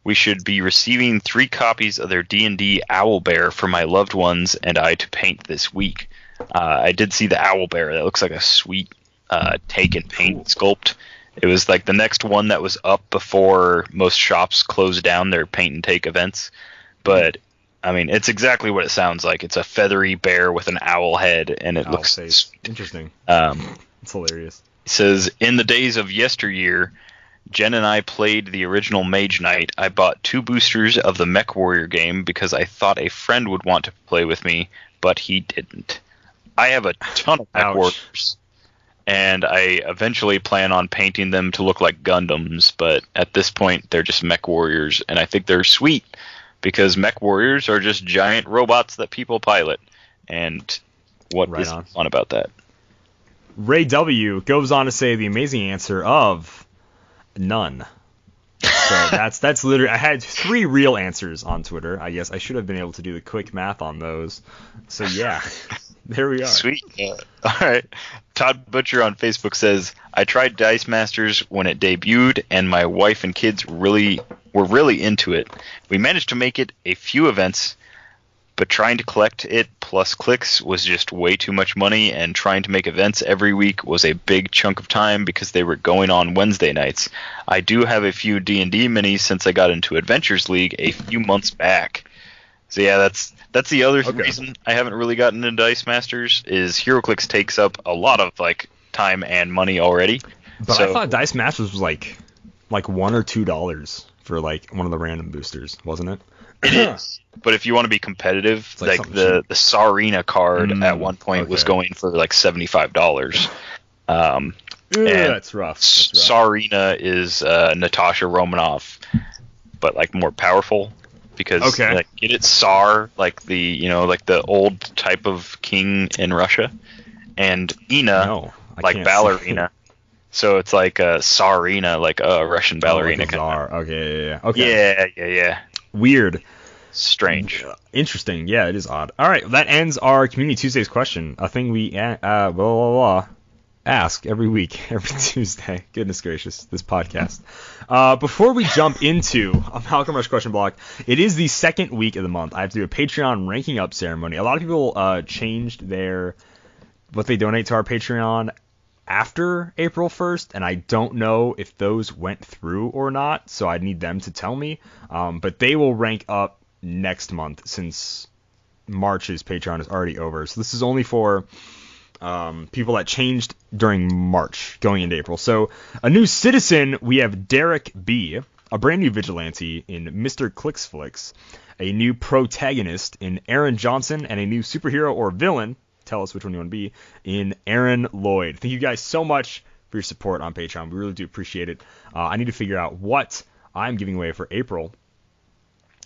We should be receiving 3 copies of their D&D Owlbear for my loved ones and I to paint this week. I did see the Owlbear. That looks like a sweet take and paint sculpt. It was like the next one that was up before most shops closed down their paint and take events. But I mean, it's exactly what it sounds like. It's a feathery bear with an owl head, and it looks interesting. It's hilarious. He says, in the days of yesteryear, Jen and I played the original Mage Knight. I bought 2 boosters of the Mech Warrior game because I thought a friend would want to play with me, but he didn't. I have a ton of Mech Warriors, and I eventually plan on painting them to look like Gundams, but at this point, they're just Mech Warriors, and I think they're sweet. Because Mech Warriors are just giant robots that people pilot. And what is fun about that? Ray W. goes on to say the amazing answer of none. So that's literally... I had 3 real answers on Twitter. I guess I should have been able to do the quick math on those. So yeah, There we are. Sweet. All right. Todd Butcher on Facebook says, I tried Dice Masters when it debuted, and my wife and kids were really into it. We managed to make it a few events, but trying to collect it plus Clix was just way too much money, and trying to make events every week was a big chunk of time because they were going on Wednesday nights. I do have a few D&D minis since I got into Adventures League a few months back. So yeah, that's the other reason I haven't really gotten into Dice Masters is Heroclix takes up a lot of like time and money already. But I thought Dice Masters was like $1 or $2 for like one of the random boosters, wasn't it? It is. But if you want to be competitive, like the Tsarina card at one point was going for like $75. That's rough. Tsarina is Natasha Romanoff, but like more powerful. Because like, get it, Tsar, like the old type of king in Russia, and Ina, like ballerina. So it's like a Tsarina, like a Russian ballerina. Like Tsar. Okay. Yeah. Weird. Strange. Interesting. Yeah, it is odd. All right, that ends our Community Tuesdays question. A thing we ask every week, every Tuesday. Goodness gracious, this podcast. Before we jump into a Malcolm Rush question block, it is the second week of the month. I have to do a Patreon ranking up ceremony. A lot of people changed what they donate to our Patreon after April 1st, and I don't know if those went through or not, so I need them to tell me. But they will rank up next month since March's Patreon is already over. So this is only for people that changed during March going into April. So a new citizen, we have Derek B, a brand new vigilante in Mr. Clix Flix, a new protagonist in Aron Johnson, and a new superhero or villain, tell us which one you want to be, in Aaron Lloyd. Thank you guys so much for your support on Patreon. We really do appreciate it. I need to figure out what I'm giving away for April.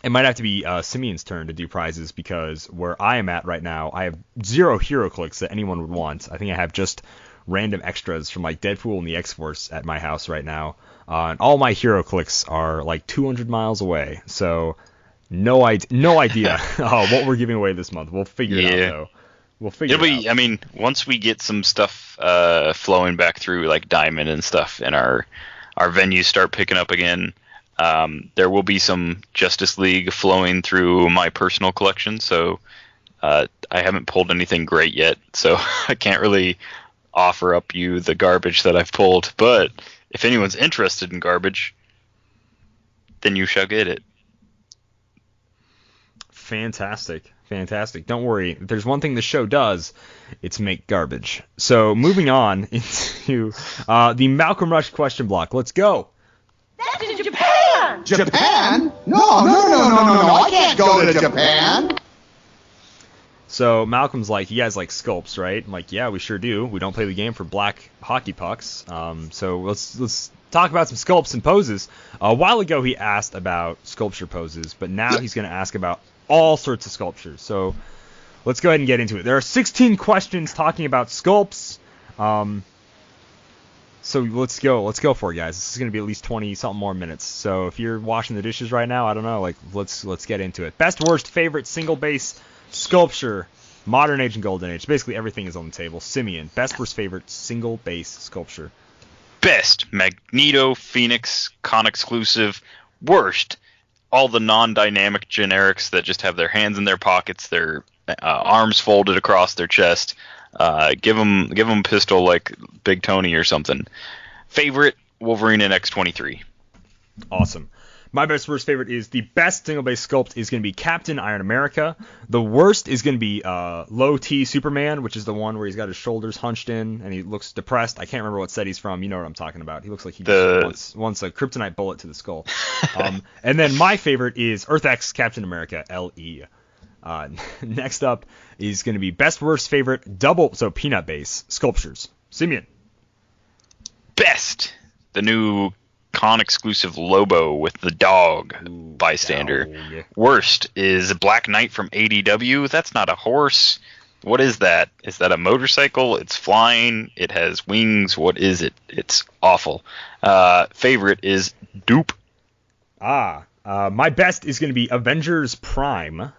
It might have to be Simeon's turn to do prizes because where I am at right now, I have 0 Heroclix that anyone would want. I think I have just random extras from like Deadpool and the X-Force at my house right now. And all my Heroclix are like 200 miles away. So no idea what we're giving away this month. We'll figure it out, though. We'll figure it out. I mean, once we get some stuff flowing back through like Diamond and stuff and our venues start picking up again, there will be some Justice League flowing through my personal collection, so I haven't pulled anything great yet, so I can't really offer up you the garbage that I've pulled, but if anyone's interested in garbage, then you shall get it. Fantastic. Don't worry, if there's one thing the show does, it's make garbage. So moving on into the Malcolm Rush question block. Let's go. That's in Japan! Japan? No, I can't go to Japan. So Malcolm's like, you guys like sculpts, right? I'm like, yeah, we sure do. We don't play the game for black hockey pucks. So let's talk about some sculpts and poses. A while ago he asked about sculpture poses, but now he's going to ask about all sorts of sculptures. So let's go ahead and get into it. There are 16 questions talking about sculpts. So let's go for it, guys. This is going to be at least 20 something more minutes. So if you're washing the dishes right now, I don't know, like let's get into it. Best, worst, favorite single base sculpture, modern age and golden age. Basically everything is on the table. Simeon, best, worst, favorite single base sculpture. Best, Magneto, Phoenix, con exclusive. Worst, all the non-dynamic generics that just have their hands in their pockets, their arms folded across their chest. Give them a pistol like Big Tony or something. Favorite, Wolverine and X-23. Awesome. My best, worst, favorite is the best single base sculpt is going to be Captain Iron America. The worst is going to be Low T Superman, which is the one where he's got his shoulders hunched in and he looks depressed. I can't remember what set he's from. You know what I'm talking about. He looks like he just wants a kryptonite bullet to the skull. And then my favorite is Earth X Captain America LE. Next up is going to be best, worst, favorite peanut base sculptures. Simeon. Best, the new con exclusive Lobo with the dog bystander. Dog. Worst is Black Knight from ADW. That's not a horse. What is that? Is that a motorcycle? It's flying. It has wings. What is it? It's awful. Favorite is Dupe. My best is going to be Avengers Prime.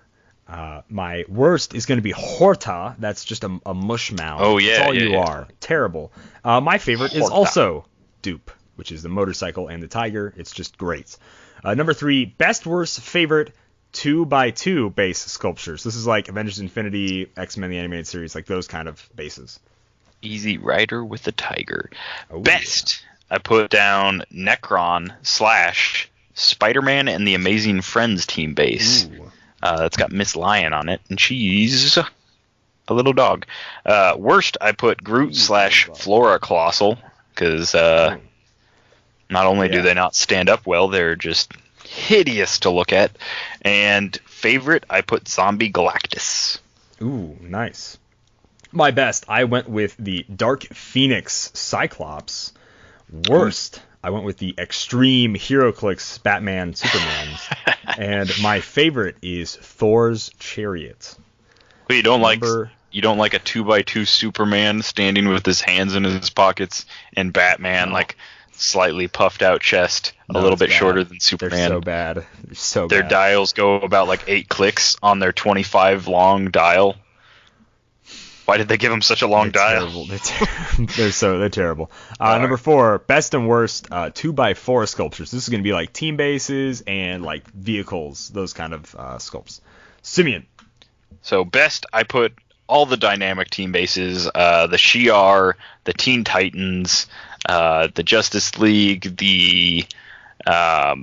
My worst is going to be Horta. That's just a mush mound. Oh, yeah. That's all you yeah. are. Terrible. My favorite is also Dupe, which is the motorcycle and the tiger. It's just great. Number 3, best, worst, favorite 2x2 base sculptures. This is like Avengers Infinity, X-Men the Animated Series, like those kind of bases. Easy Rider with the tiger. Oh, best, yeah. I put down Necron / Spider-Man and the Amazing Friends team base. That's got Miss Lion on it, and she's a little dog. Worst, I put Groot / Flora Colossal, because not only do they not stand up well, they're just hideous to look at. And favorite, I put Zombie Galactus. Ooh, nice. My best, I went with the Dark Phoenix Cyclops. Worst, I went with the Extreme Heroclix Batman Superman. And my favorite is Thor's Chariot. Well, you don't like a 2x2 Superman standing with his hands in his pockets, and Batman like slightly puffed out chest, a little bit shorter than Superman. They're so bad. They're so Their bad. dials go about like 8 clicks on their 25 long dial. Why did they give them such a long dial? They're terrible. Number 4, best and worst 2x4 sculptures. This is going to be like team bases and like vehicles, those kind of sculpts. Simeon. So best, I put all the dynamic team bases, the Shi'ar, the Teen Titans, the Justice League, the I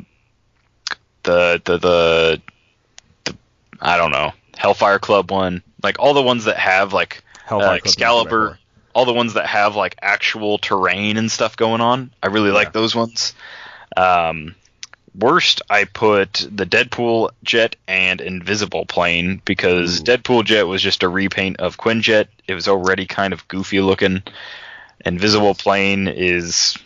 don't know, Hellfire Club one, like all the ones that have like Excalibur, all the ones that have like actual terrain and stuff going on. I really like those ones. Worst, I put the Deadpool Jet and Invisible Plane, because Deadpool Jet was just a repaint of Quinjet. It was already kind of goofy looking. Invisible Plane is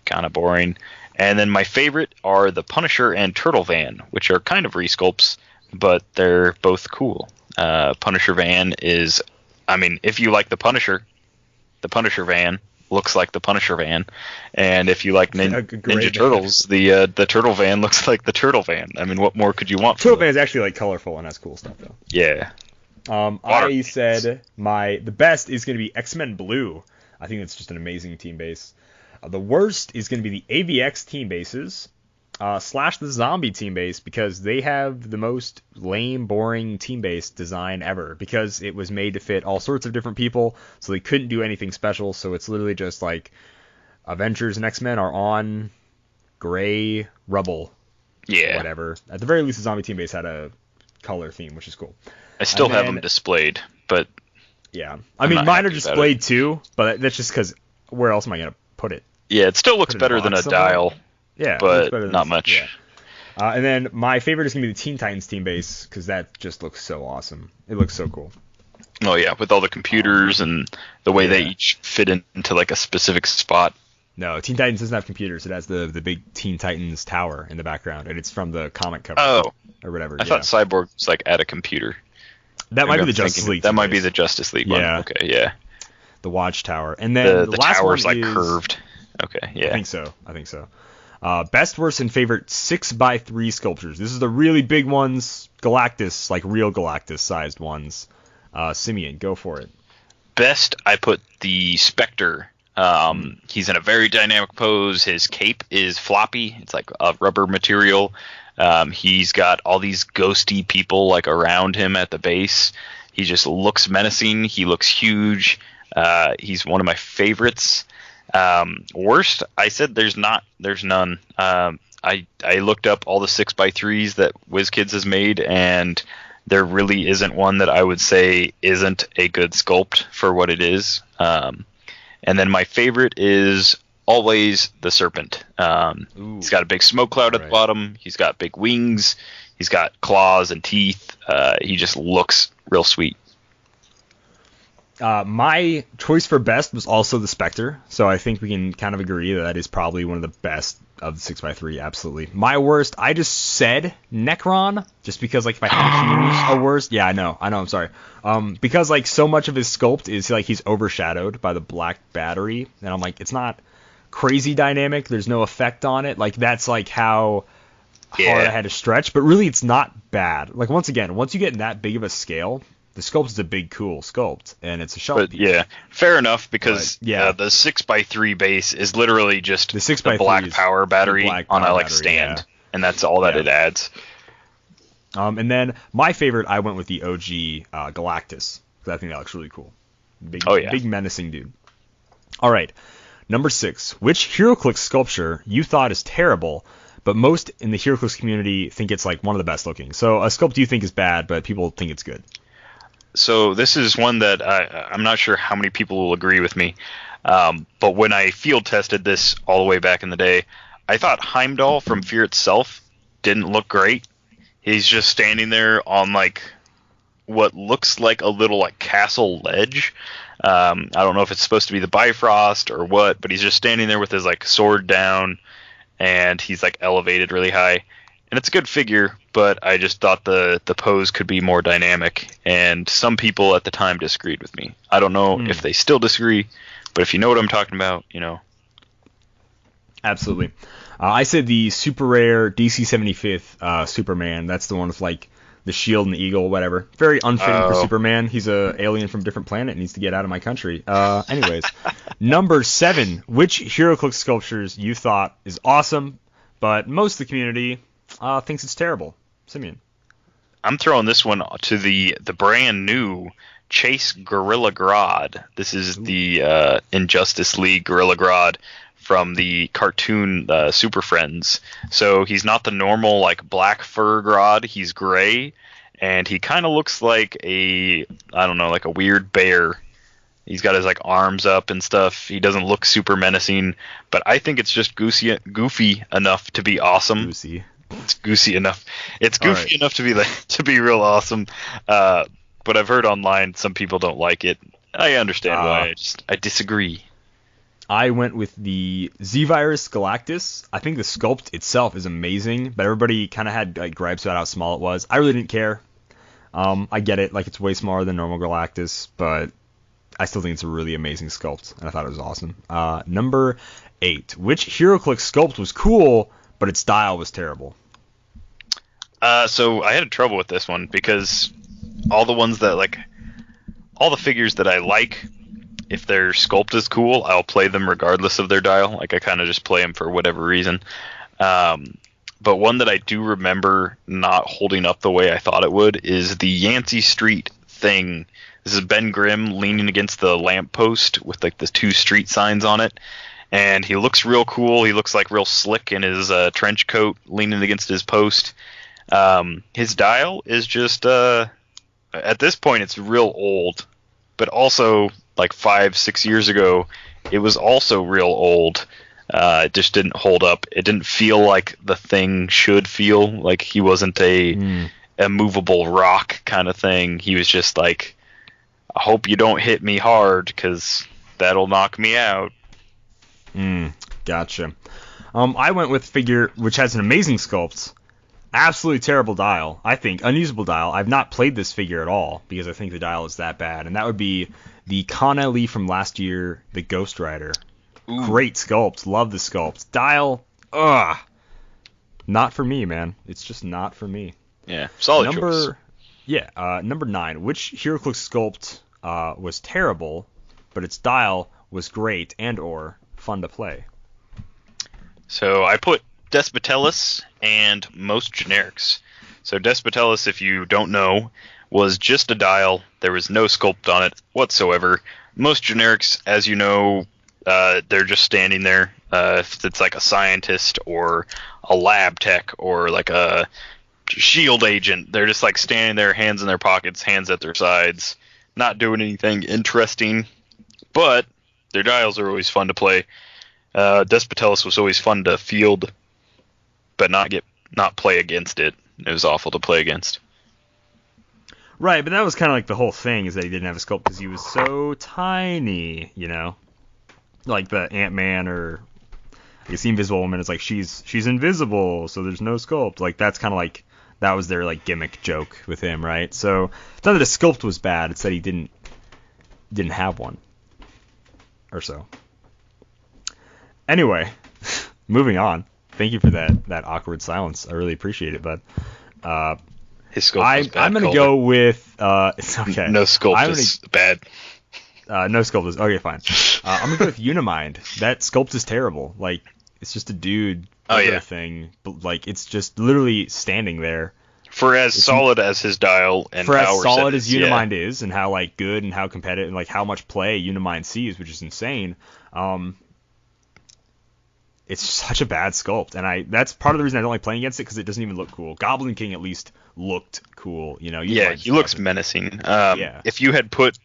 kind of boring. And then my favorite are the Punisher and Turtle Van, which are kind of resculpts, but they're both cool. Punisher Van is, I mean, if you like the Punisher Van looks like the Punisher Van, and if you like Ninja Turtles, the Turtle Van looks like the Turtle Van. I mean, what more could you want? Turtle Van is actually like colorful and has cool stuff though. Yeah. I said the best is going to be X-Men Blue. I think it's just an amazing team base. The worst is going to be the AVX team bases / the zombie team base, because they have the most lame, boring team base design ever, because it was made to fit all sorts of different people, so they couldn't do anything special. So it's literally just like Avengers and X-Men are on gray rubble. Yeah. Whatever. At the very least, the zombie team base had a color theme, which is cool. I still have them displayed, but yeah. I mean, mine are displayed too, but that's just because where else am I going to put it? Yeah, it still looks better than a dial. Yeah, but not much. Yeah. And then my favorite is going to be the Teen Titans team base, because that just looks so awesome. It looks so cool. Oh, yeah, with all the computers and the way they each fit into like a specific spot. No, Teen Titans doesn't have computers. It has the big Teen Titans tower in the background, and it's from the comic cover. Oh. Or whatever. I thought Cyborg was like at a computer. That might be the Justice League. That might be the Justice League one. Yeah. Okay, yeah. The Watchtower. And then the last tower's one like curved. Okay, yeah. I think so. Best, worst, and favorite 6x3 sculptures. This is the really big ones. Galactus, like real Galactus-sized ones. Simeon, go for it. Best, I put the Spectre. He's in a very dynamic pose. His cape is floppy. It's like a rubber material. He's got all these ghosty people like around him at the base. He just looks menacing. He looks huge. He's one of my favorites. Worst, I said there's none. I looked up all the 6x3s that WizKids has made, and there really isn't one that I would say isn't a good sculpt for what it is. And then my favorite is always the Serpent. He's got a big smoke cloud at the bottom. He's got big wings. He's got claws and teeth. He just looks real sweet. My choice for best was also the Spectre, so I think we can kind of agree that is probably one of the best of the 6x3, absolutely. My worst, I just said Necron, just because like if I had to choose a worst, yeah, I know, I'm sorry. Because like so much of his sculpt is like he's overshadowed by the black battery, and I'm like, it's not crazy dynamic, there's no effect on it, like that's like how hard I had to stretch, but really it's not bad. Like, once again, once you get in that big of a scale, the sculpt is a big, cool sculpt, and it's a shelf piece. Yeah, fair enough, because but, yeah. The 6x3 base is literally just the black power battery on a stand, and that's all that it adds. And then my favorite, I went with the OG Galactus, because I think that looks really cool. Big menacing dude. All right, number 6. Which Heroclix sculpture you thought is terrible, but most in the Heroclix community think it's like one of the best looking? So a sculpt you think is bad, but people think it's good. So this is one that I'm not sure how many people will agree with me, but when I field tested this all the way back in the day, I thought Heimdall from Fear Itself didn't look great. He's just standing there on like what looks like a little like castle ledge. I don't know if it's supposed to be the Bifrost or what, but he's just standing there with his like sword down, and he's like elevated really high. And it's a good figure, but I just thought the pose could be more dynamic, and some people at the time disagreed with me. I don't know if they still disagree, but if you know what I'm talking about, you know. Absolutely. I said the super rare DC 75th Superman. That's the one with like the shield and the eagle, whatever. Very unfitting for Superman. He's a alien from a different planet and needs to get out of my country. Anyways, number 7. Which Heroclix sculptures you thought is awesome, but most of the community thinks it's terrible? Simeon. I'm throwing this one to the brand new Chase Gorilla Grodd. This is the Injustice League Gorilla Grodd from the cartoon Super Friends. So he's not the normal like black fur Grodd. He's gray, and he kind of looks like a weird bear. He's got his like arms up and stuff. He doesn't look super menacing, but I think it's just goofy enough to be awesome. It's goofy enough. It's goofy enough to be real awesome. But I've heard online some people don't like it. I understand why. I disagree. I went with the Z-Virus Galactus. I think the sculpt itself is amazing, but everybody kind of had like gripes about how small it was. I really didn't care. I get it, like it's way smaller than normal Galactus, but I still think it's a really amazing sculpt, and I thought it was awesome. Number 8. Which Heroclix sculpt was cool, but its style was terrible? So I had trouble with this one because all the figures that I like, if their sculpt is cool, I'll play them regardless of their dial. Like I kind of just play them for whatever reason. But one that I do remember not holding up the way I thought it would is the Yancey Street thing. This is Ben Grimm leaning against the lamppost with like the 2 street signs on it. And he looks real cool. He looks like real slick in his trench coat leaning against his post. His dial is just, at this point, it's real old. But also, like 5-6 years ago, it was also real old. It just didn't hold up. It didn't feel like the thing should feel. Like he wasn't a movable rock kind of thing. He was just like, I hope you don't hit me hard, because that'll knock me out. Gotcha. I went with figure which has an amazing sculpt, absolutely terrible dial, I think, unusable dial. I've not played this figure at all because I think the dial is that bad, and that would be the Connelly from last year, the Ghost Rider. Ooh. Great sculpt, love the sculpt. Dial, not for me, man. It's just not for me. Yeah, solid choice. Number 9. Which Heroclix sculpt was terrible, but its dial was great and/or fun to play? So I put Despotellus and most generics. So Despotellus, if you don't know, was just a dial. There was no sculpt on it whatsoever. Most generics, as you know, they're just standing there. If it's like a scientist or a lab tech or like a shield agent, they're just like standing there, hands in their pockets, hands at their sides, not doing anything interesting. But their dials are always fun to play. Despotellus was always fun to field, but not play against it. It was awful to play against. Right, but that was kind of like the whole thing, is that he didn't have a sculpt because he was so tiny, you know? Like the Ant-Man or I guess the Invisible Woman is like she's invisible, so there's no sculpt. Like that's kind of like that was their like gimmick joke with him, right? So it's not that his sculpt was bad, it's that he didn't have one or so. Anyway, moving on. Thank you for that awkward silence. I really appreciate it, bud. His sculpt was bad. I'm gonna go with it's okay. No sculpt is bad. No sculpt is okay. Fine. I'm gonna go with Unimind. That sculpt is terrible. Like it's just a dude. Thing, but like it's just literally standing there. For as solid as his dial and for power as solid as Unimind is, and how like good and how competitive and like how much play Unimind sees, which is insane. It's such a bad sculpt, and that's part of the reason I don't like playing against it because it doesn't even look cool. Goblin King at least looked cool, you know. He looks menacing. If you had put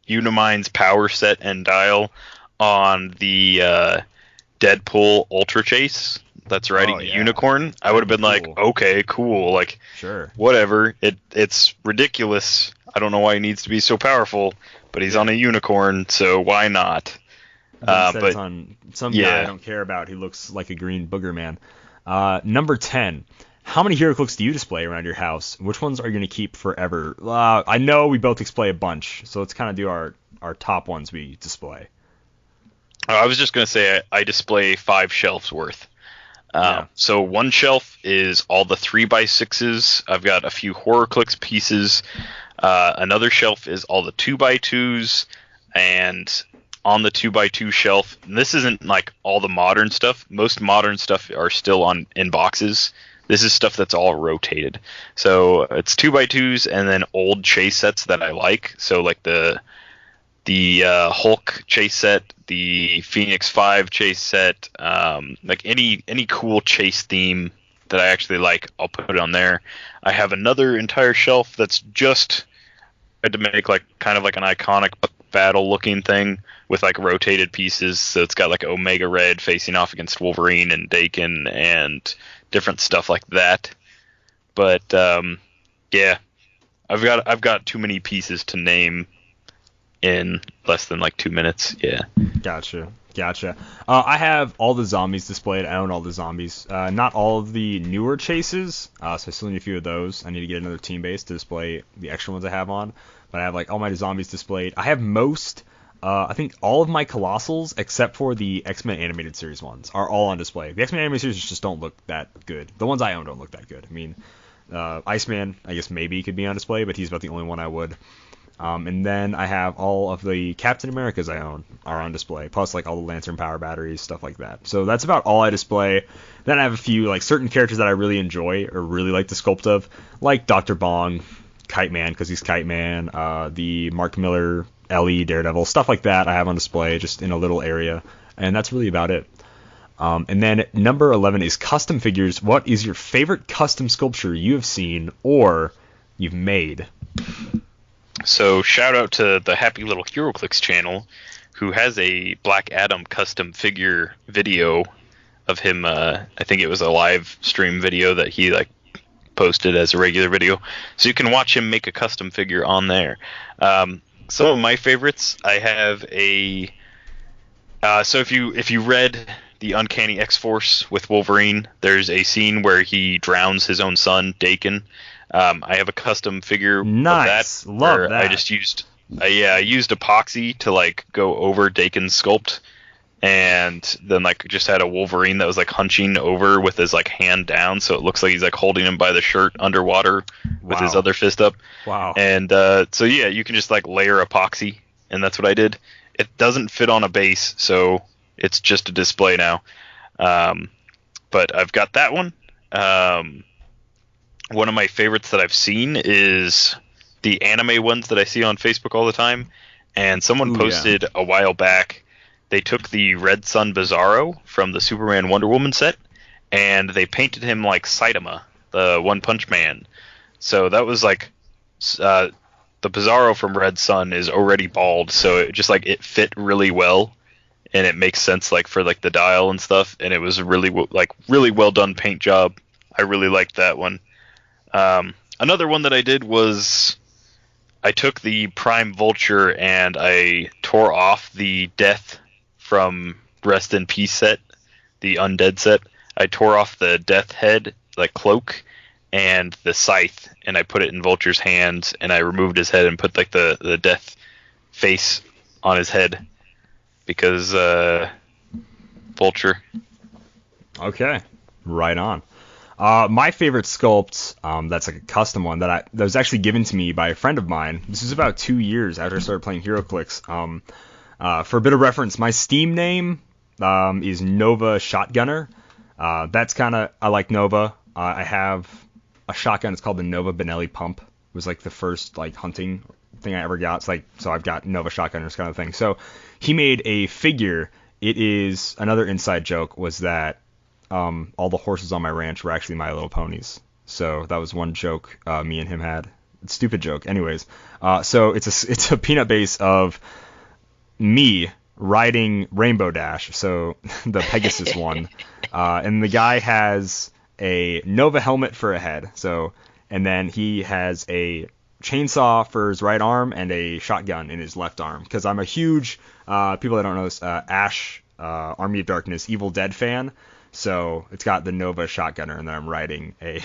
Unimind's power set and dial on the Deadpool Ultra Chase that's riding the unicorn, I would have been like, okay, cool, like, sure, whatever. It's ridiculous. I don't know why he needs to be so powerful, but he's on a unicorn, so why not? But it's on some guy I don't care about. He looks like a green booger man. Number 10. How many Heroclix do you display around your house? Which ones are you going to keep forever? I know we both display a bunch, so let's kind of do our top ones we display. I was just going to say I display 5 shelves worth. So one shelf is all the 3x6s. I've got a few Heroclix pieces. Another shelf is all the 2x2s, and on the 2x2 shelf, and this isn't like all the modern stuff. Most modern stuff are still in boxes. This is stuff that's all rotated. So it's 2x2s and then old chase sets that I like. So like the Hulk chase set, the Phoenix 5 chase set, like any cool chase theme that I actually like, I'll put it on there. I have another entire shelf that's just I had to make like kind of like an iconic battle looking thing with like rotated pieces. So it's got like Omega Red facing off against Wolverine and Dakin and different stuff like that. But yeah, I've got too many pieces to name in less than like 2 minutes. Yeah. Gotcha. I have all the zombies displayed. I own all the zombies. Not all of the newer chases, so I still need a few of those. I need to get another team base to display the extra ones I have on. But I have like all my zombies displayed. I have I think all of my Colossals, except for the X-Men Animated Series ones, are all on display. The X-Men Animated Series just don't look that good. The ones I own don't look that good. I mean, Iceman, I guess maybe could be on display, but he's about the only one I would. And then I have all of the Captain Americas I own are on display, plus like all the Lantern Power batteries, stuff like that. So that's about all I display. Then I have a few like certain characters that I really enjoy or really like the sculpt of, like Dr. Bong, Kite Man because he's Kite Man, the Mark Miller, Ellie, Daredevil, stuff like that I have on display just in a little area, and that's really about it. And then number 11 is custom figures. What is your favorite custom sculpture you have seen or you've made? So shout out to the Happy Little Heroclix channel, who has a Black Adam custom figure video of him. I think it was a live stream video that he like posted as a regular video, so you can watch him make a custom figure on there. Some of my favorites, I have a. So if you read the Uncanny X-Force with Wolverine, there's a scene where he drowns his own son, Dakin. I have a custom figure of that. Love that. I just used, I used epoxy to like go over Dakin's sculpt, and then like just had a Wolverine that was like hunching over with his like hand down, so it looks like he's like holding him by the shirt underwater with his other fist up. Wow. And so yeah, you can just like layer epoxy, and that's what I did. It doesn't fit on a base, so it's just a display now. But I've got that one. One of my favorites that I've seen is the anime ones that I see on Facebook all the time. And someone posted a while back, they took the Red Sun Bizarro from the Superman Wonder Woman set, and they painted him like Saitama, the One Punch Man. So that was like, the Bizarro from Red Sun is already bald, so it just like it fit really well, and it makes sense like for like the dial and stuff, and it was a really well done paint job. I really liked that one. Another one that I did was I took the Prime Vulture and I tore off the Death from Rest in Peace set, the Undead set. I tore off the Death head, like cloak, and the scythe, and I put it in Vulture's hands, and I removed his head and put like the Death face on his head because Vulture. Okay. Right on. My favorite sculpt, that's like a custom one that was actually given to me by a friend of mine. This was about 2 years after I started playing Heroclix. For a bit of reference, my Steam name is Nova Shotgunner. That's kind of, I like Nova. I have a shotgun. It's called the Nova Benelli Pump. It was like the first like hunting thing I ever got. It's like, so I've got Nova Shotgunners kind of thing. So he made a figure. It is another inside joke was that all the horses on my ranch were actually My Little Ponies. So that was one joke me and him had. It's a stupid joke. Anyways, so it's a peanut base of me riding Rainbow Dash, so the Pegasus one. And the guy has a Nova helmet for a head. So, and then he has a chainsaw for his right arm and a shotgun in his left arm. Because I'm a huge, people that don't know this, Ash, Army of Darkness, Evil Dead fan. So it's got the Nova Shotgunner, and then I'm riding a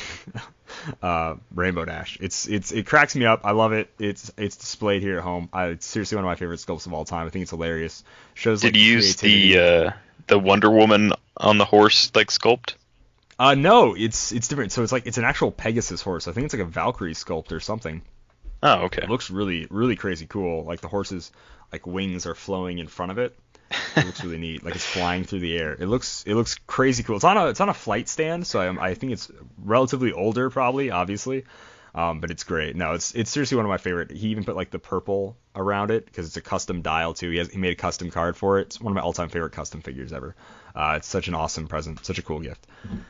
Rainbow Dash. It cracks me up. I love it. It's displayed here at home. It's seriously one of my favorite sculpts of all time. I think it's hilarious. Shows. Did you use the Wonder Woman on the horse like sculpt? No, it's different. So it's an actual Pegasus horse. I think it's like a Valkyrie sculpt or something. Oh, okay. It looks really, really crazy cool. Like the horse's like wings are flowing in front of it. It looks really neat. Like it's flying through the air. It looks crazy cool. It's on a flight stand, so I think it's relatively older, probably, obviously. But it's great. No, it's seriously one of my favorite. He even put like the purple around it because it's a custom dial too. He made a custom card for it. It's one of my all-time favorite custom figures ever. It's such an awesome present, such a cool gift.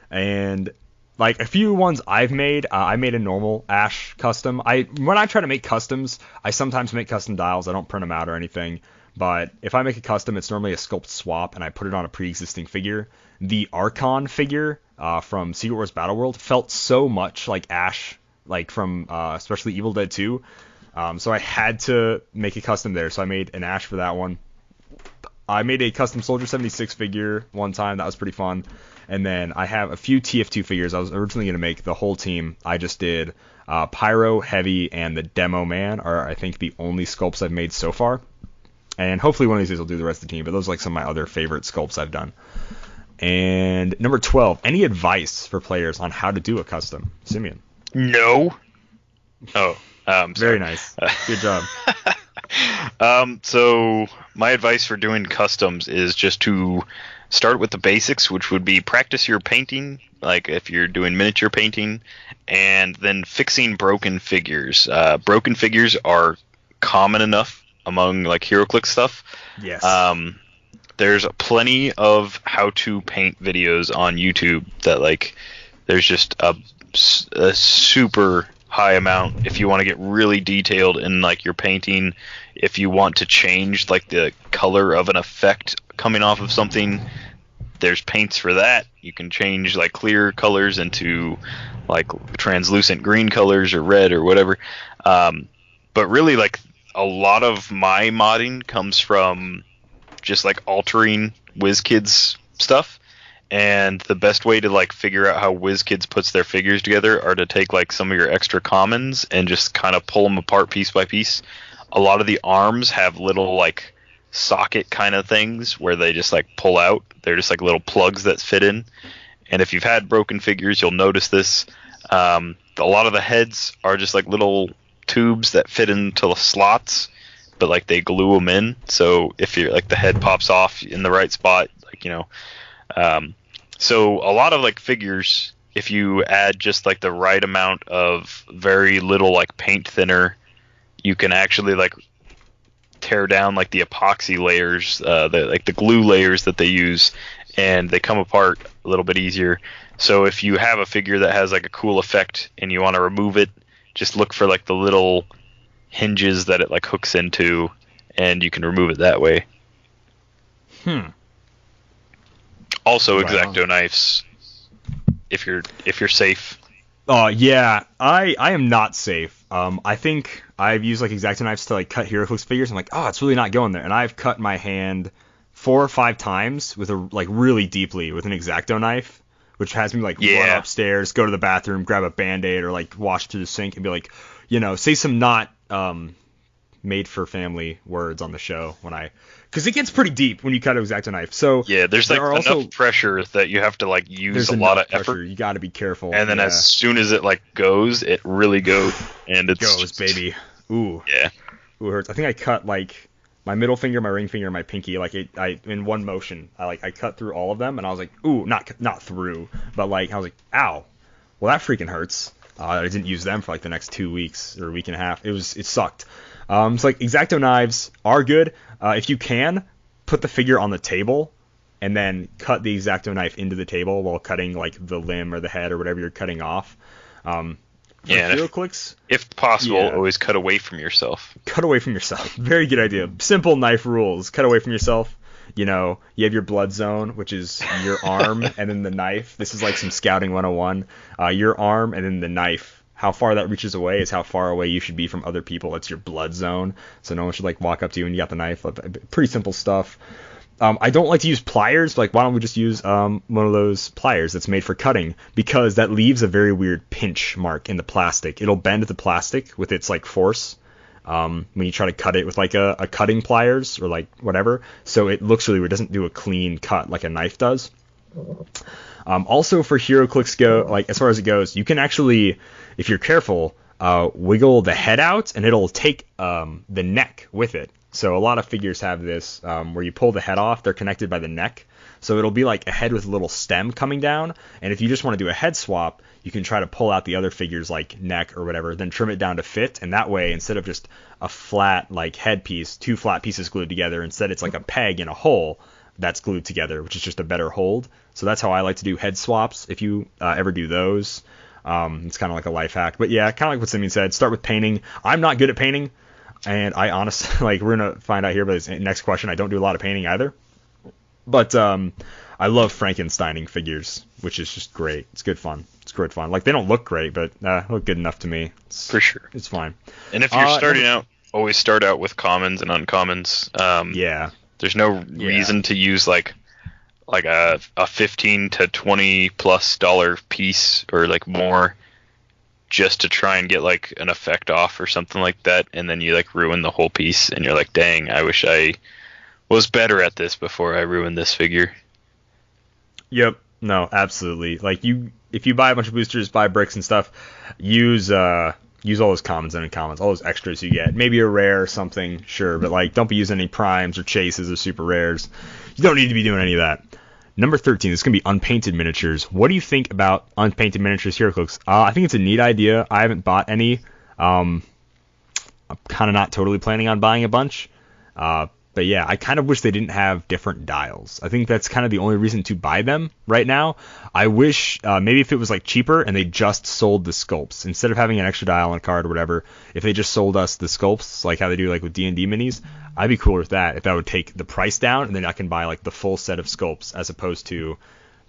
And like a few ones I've made, I made a normal Ash custom. When I try to make customs, I sometimes make custom dials. I don't print them out or anything. But if I make a custom, it's normally a sculpt swap, and I put it on a pre-existing figure. The Archon figure from Secret Wars Battle World felt so much like Ash, like from especially Evil Dead 2. So I had to make a custom there. So I made an Ash for that one. I made a custom Soldier 76 figure one time. That was pretty fun. And then I have a few TF2 figures. I was originally going to make the whole team. I just did Pyro, Heavy, and the Demo Man are, I think, the only sculpts I've made so far. And hopefully one of these days I'll do the rest of the team, but those are like some of my other favorite sculpts I've done. And number 12, any advice for players on how to do a custom? Simeon. No. Oh, very nice. Good job. So my advice for doing customs is just to start with the basics, which would be practice your painting, like if you're doing miniature painting, and then fixing broken figures. Broken figures are common enough among like Heroclix stuff. Yes. There's plenty of how to paint videos on YouTube that like there's just a super high amount if you want to get really detailed in like your painting. If you want to change like the color of an effect coming off of something, there's paints for that. You can change like clear colors into like translucent green colors or red or whatever. But really like a lot of my modding comes from just like altering WizKids stuff, and the best way to like figure out how WizKids puts their figures together are to take like some of your extra commons and just kind of pull them apart piece by piece. A lot of the arms have little like socket kind of things where they just like pull out. They're just like little plugs that fit in, and if you've had broken figures, you'll notice this. A lot of the heads are just like little tubes that fit into the slots, but like they glue them in, so if you're like the head pops off in the right spot, like, you know. So a lot of like figures, if you add just like the right amount of very little like paint thinner, you can actually like tear down like the epoxy layers, the glue layers that they use, and they come apart a little bit easier. So if you have a figure that has like a cool effect and you want to remove it, just look for like the little hinges that it like hooks into, and you can remove it that way. Also, right X-Acto knives, if you're safe. Yeah, I am not safe. I think I've used like X-Acto knives to like cut Heroclix figures. I'm like, oh, it's really not going there, and I've cut my hand 4 or 5 times with really deeply with an X-Acto knife, which has me like run upstairs, go to the bathroom, grab a Band-Aid, or like wash through the sink and be like, you know, say some not made for family words on the show because it gets pretty deep when you cut an X-Acto knife. So yeah, there's like enough pressure that you have to like use a lot of effort. You got to be careful. And then as soon as it like goes, it really goes, and it goes, baby. Ooh. Yeah. Ooh, it hurts. I think I cut like my middle finger, my ring finger, and my pinky. Like I in one motion. I cut through all of them, and I was like, ooh, not through, but like I was like, ow. Well, that freaking hurts. I didn't use them for like the next 2 weeks or a week and a half. It sucked. So like X-Acto knives are good. If you can, put the figure on the table and then cut the X-Acto knife into the table while cutting like the limb or the head or whatever you're cutting off. Heroclix, if possible, always cut away from yourself. Cut away from yourself. Very good idea. Simple knife rules. Cut away from yourself. You know, you have your blood zone, which is your arm, and then the knife. This is like some scouting 101. Your arm and then the knife. How far that reaches away is how far away you should be from other people. That's your blood zone. So no one should like walk up to you and you got the knife. Pretty simple stuff. I don't like to use pliers. But, like, why don't we just use one of those pliers that's made for cutting? Because that leaves a very weird pinch mark in the plastic. It'll bend the plastic with its like force. When you try to cut it with like a cutting pliers or like whatever, so it looks really weird. It doesn't do a clean cut like a knife does. Also for Heroclix like as far as it goes, you can actually, if you're careful, wiggle the head out and it'll take the neck with it. So a lot of figures have this where you pull the head off, they're connected by the neck. So it'll be like a head with a little stem coming down, and if you just want to do a head swap, you can try to pull out the other figure's like neck or whatever, then trim it down to fit, and that way, instead of just a flat like head piece, two flat pieces glued together, instead it's like a peg in a hole that's glued together, which is just a better hold. So that's how I like to do head swaps, if you ever do those. It's kind of like a life hack. But yeah, kind of like what Simeon said, start with painting. I'm not good at painting, and I honestly, like we're going to find out here by this next question, I don't do a lot of painting either. But I love Frankensteining figures, which is just great. It's good fun. It's great fun. Like, they don't look great, but look good enough to me. For sure. It's fine. And if you're starting out, always start out with commons and uncommons. Yeah. There's no reason to use like a $15 to $20+ piece or like more just to try and get like an effect off or something like that, and then you like ruin the whole piece, and you're like, dang, I wish I was better at this before I ruined this figure. Yep. No, absolutely. Like if you buy a bunch of boosters, buy bricks and stuff, use all those commons and uncommons, all those extras you get. Maybe a rare or something, sure, but like don't be using any primes or chases or super rares. You don't need to be doing any of that. Number 13, this is going to be unpainted miniatures. What do you think about unpainted miniatures, Heroclix? I think it's a neat idea. I haven't bought any. I'm kind of not totally planning on buying a bunch. But yeah, I kind of wish they didn't have different dials. I think that's kind of the only reason to buy them right now. I wish maybe if it was like cheaper and they just sold the sculpts instead of having an extra dial on a card or whatever. If they just sold us the sculpts like how they do like with D&D minis, I'd be cool with that. If that would take the price down and then I can buy like the full set of sculpts as opposed to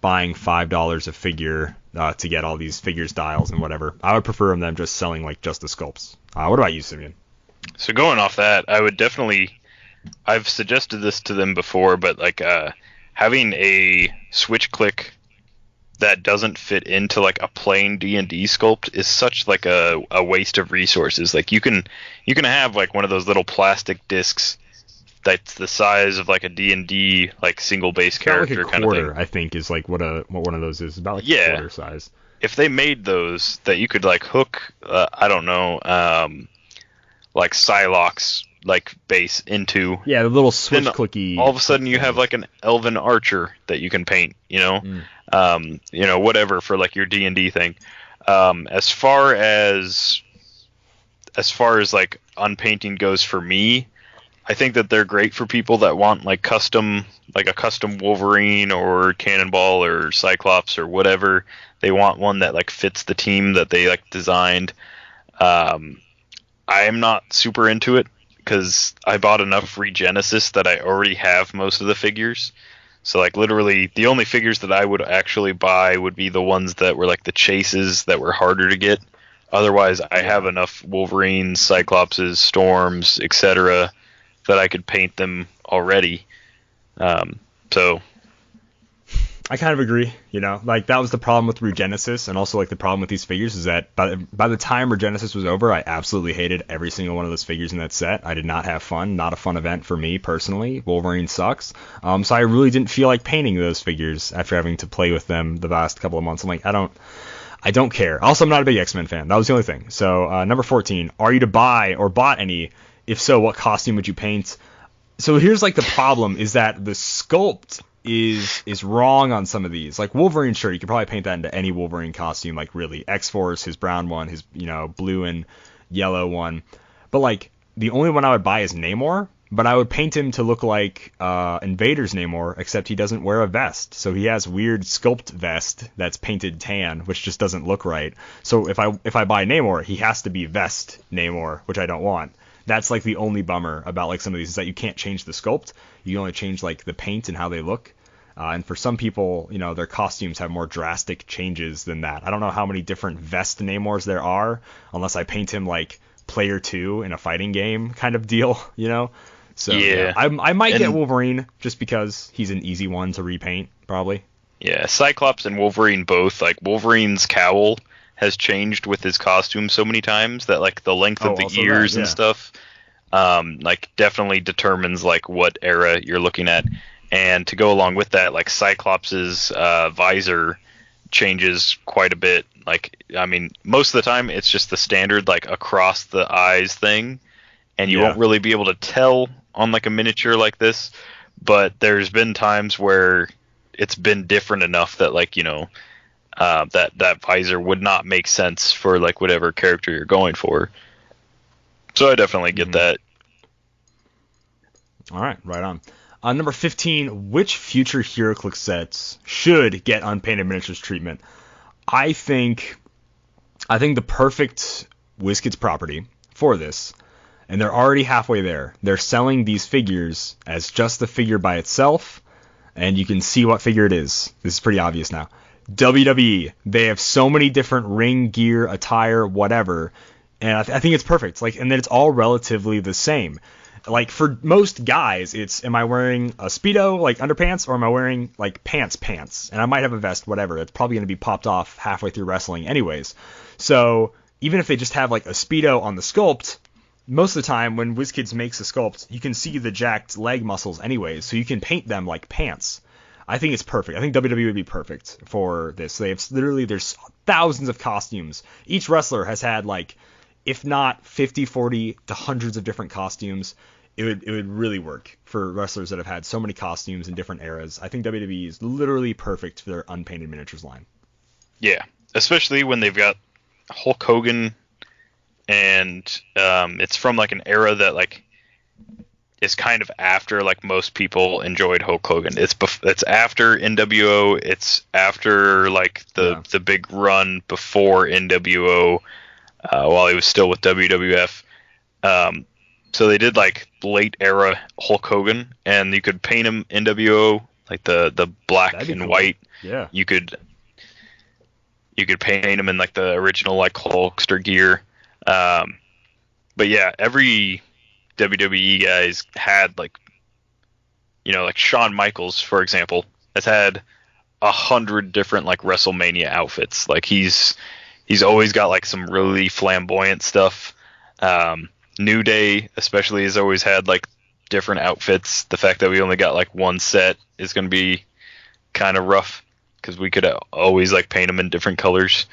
buying $5 a figure to get all these figures, dials, and whatever. I would prefer them just selling like just the sculpts. What about you, Simeon? So going off that, I would definitely. I've suggested this to them before, but like having a switch click that doesn't fit into like a plain D&D sculpt is such like a waste of resources. Like you can have like one of those little plastic discs that's the size of like a D&D like single base character like a kind quarter, of thing. I think is like what one of those is, about like a quarter size. If they made those that you could like hook, I don't know, like Psylocke's like base into, the little switch clicky. All of a sudden you have like an elven archer that you can paint, whatever for like your D&D thing. As far as like unpainting goes for me, I think that they're great for people that want like a custom Wolverine or Cannonball or Cyclops or whatever. They want one that like fits the team that they like designed. I am not super into it, because I bought enough Regenesis that I already have most of the figures. So like literally the only figures that I would actually buy would be the ones that were like the chases that were harder to get. Otherwise I have enough Wolverines, Cyclopses, Storms, etc. that I could paint them already. So I kind of agree, like that was the problem with Regenesis, and also like the problem with these figures is that by the time Regenesis was over, I absolutely hated every single one of those figures in that set. I did not have fun, not a fun event for me personally. Wolverine sucks. So I really didn't feel like painting those figures after having to play with them the last couple of months. I'm like, I don't care. Also, I'm not a big X-Men fan. That was the only thing. So number 14, are you to buy or bought any? If so, what costume would you paint? So here's like the problem is that the sculpt is wrong on some of these. Like Wolverine, sure, you could probably paint that into any Wolverine costume, like really. X-Force, his brown one, his blue and yellow one. But like the only one I would buy is Namor, but I would paint him to look like Invader's Namor, except he doesn't wear a vest. So he has weird sculpt vest that's painted tan, which just doesn't look right. So if I buy Namor, he has to be vest Namor, which I don't want. That's like the only bummer about like some of these is that you can't change the sculpt. You can only change like the paint and how they look. And for some people, their costumes have more drastic changes than that. I don't know how many different vest Namors there are, unless I paint him like player 2 in a fighting game kind of deal, So yeah. I might get Wolverine just because he's an easy one to repaint, probably. Yeah, Cyclops and Wolverine both. Like Wolverine's cowl has changed with his costume so many times that like the length of the ears and stuff like definitely determines like what era you're looking at. And to go along with that, like Cyclops's visor changes quite a bit. Like, I mean, most of the time it's just the standard like across the eyes thing, and you won't really be able to tell on like a miniature like this. But there's been times where it's been different enough that like that visor would not make sense for like whatever character you're going for. So I definitely get that. All right, right on. Number 15, which future Heroclix sets should get unpainted miniatures treatment? I think the perfect WizKids property for this, and they're already halfway there. They're selling these figures as just the figure by itself, and you can see what figure it is. This is pretty obvious now. WWE, they have so many different ring gear, attire, whatever, and I think it's perfect. Like, and then it's all relatively the same. Like for most guys, it's am I wearing a Speedo like underpants or am I wearing like pants? And I might have a vest, whatever. It's probably going to be popped off halfway through wrestling anyways. So even if they just have like a Speedo on the sculpt, most of the time when WizKids makes a sculpt, you can see the jacked leg muscles anyways, so you can paint them like pants. I think it's perfect. I think WWE would be perfect for this. They have there's thousands of costumes. Each wrestler has had like, if not 50, 40 to hundreds of different costumes. It would really work for wrestlers that have had so many costumes in different eras. I think WWE is literally perfect for their unpainted miniatures line. Yeah, especially when they've got Hulk Hogan, and it's from like an era that like is kind of after like most people enjoyed Hulk Hogan. It's after NWO. It's after like the big run before NWO, while he was still with WWF. So they did like late era Hulk Hogan, and you could paint him NWO like the black and cool. White. Yeah. You could paint him in like the original like Hulkster gear. But yeah, every WWE guys had like, like Shawn Michaels, for example, has had 100 different like WrestleMania outfits. Like he's always got like some really flamboyant stuff. New Day especially has always had like different outfits. The fact that we only got like one set is going to be kind of rough because we could always like paint them in different colors.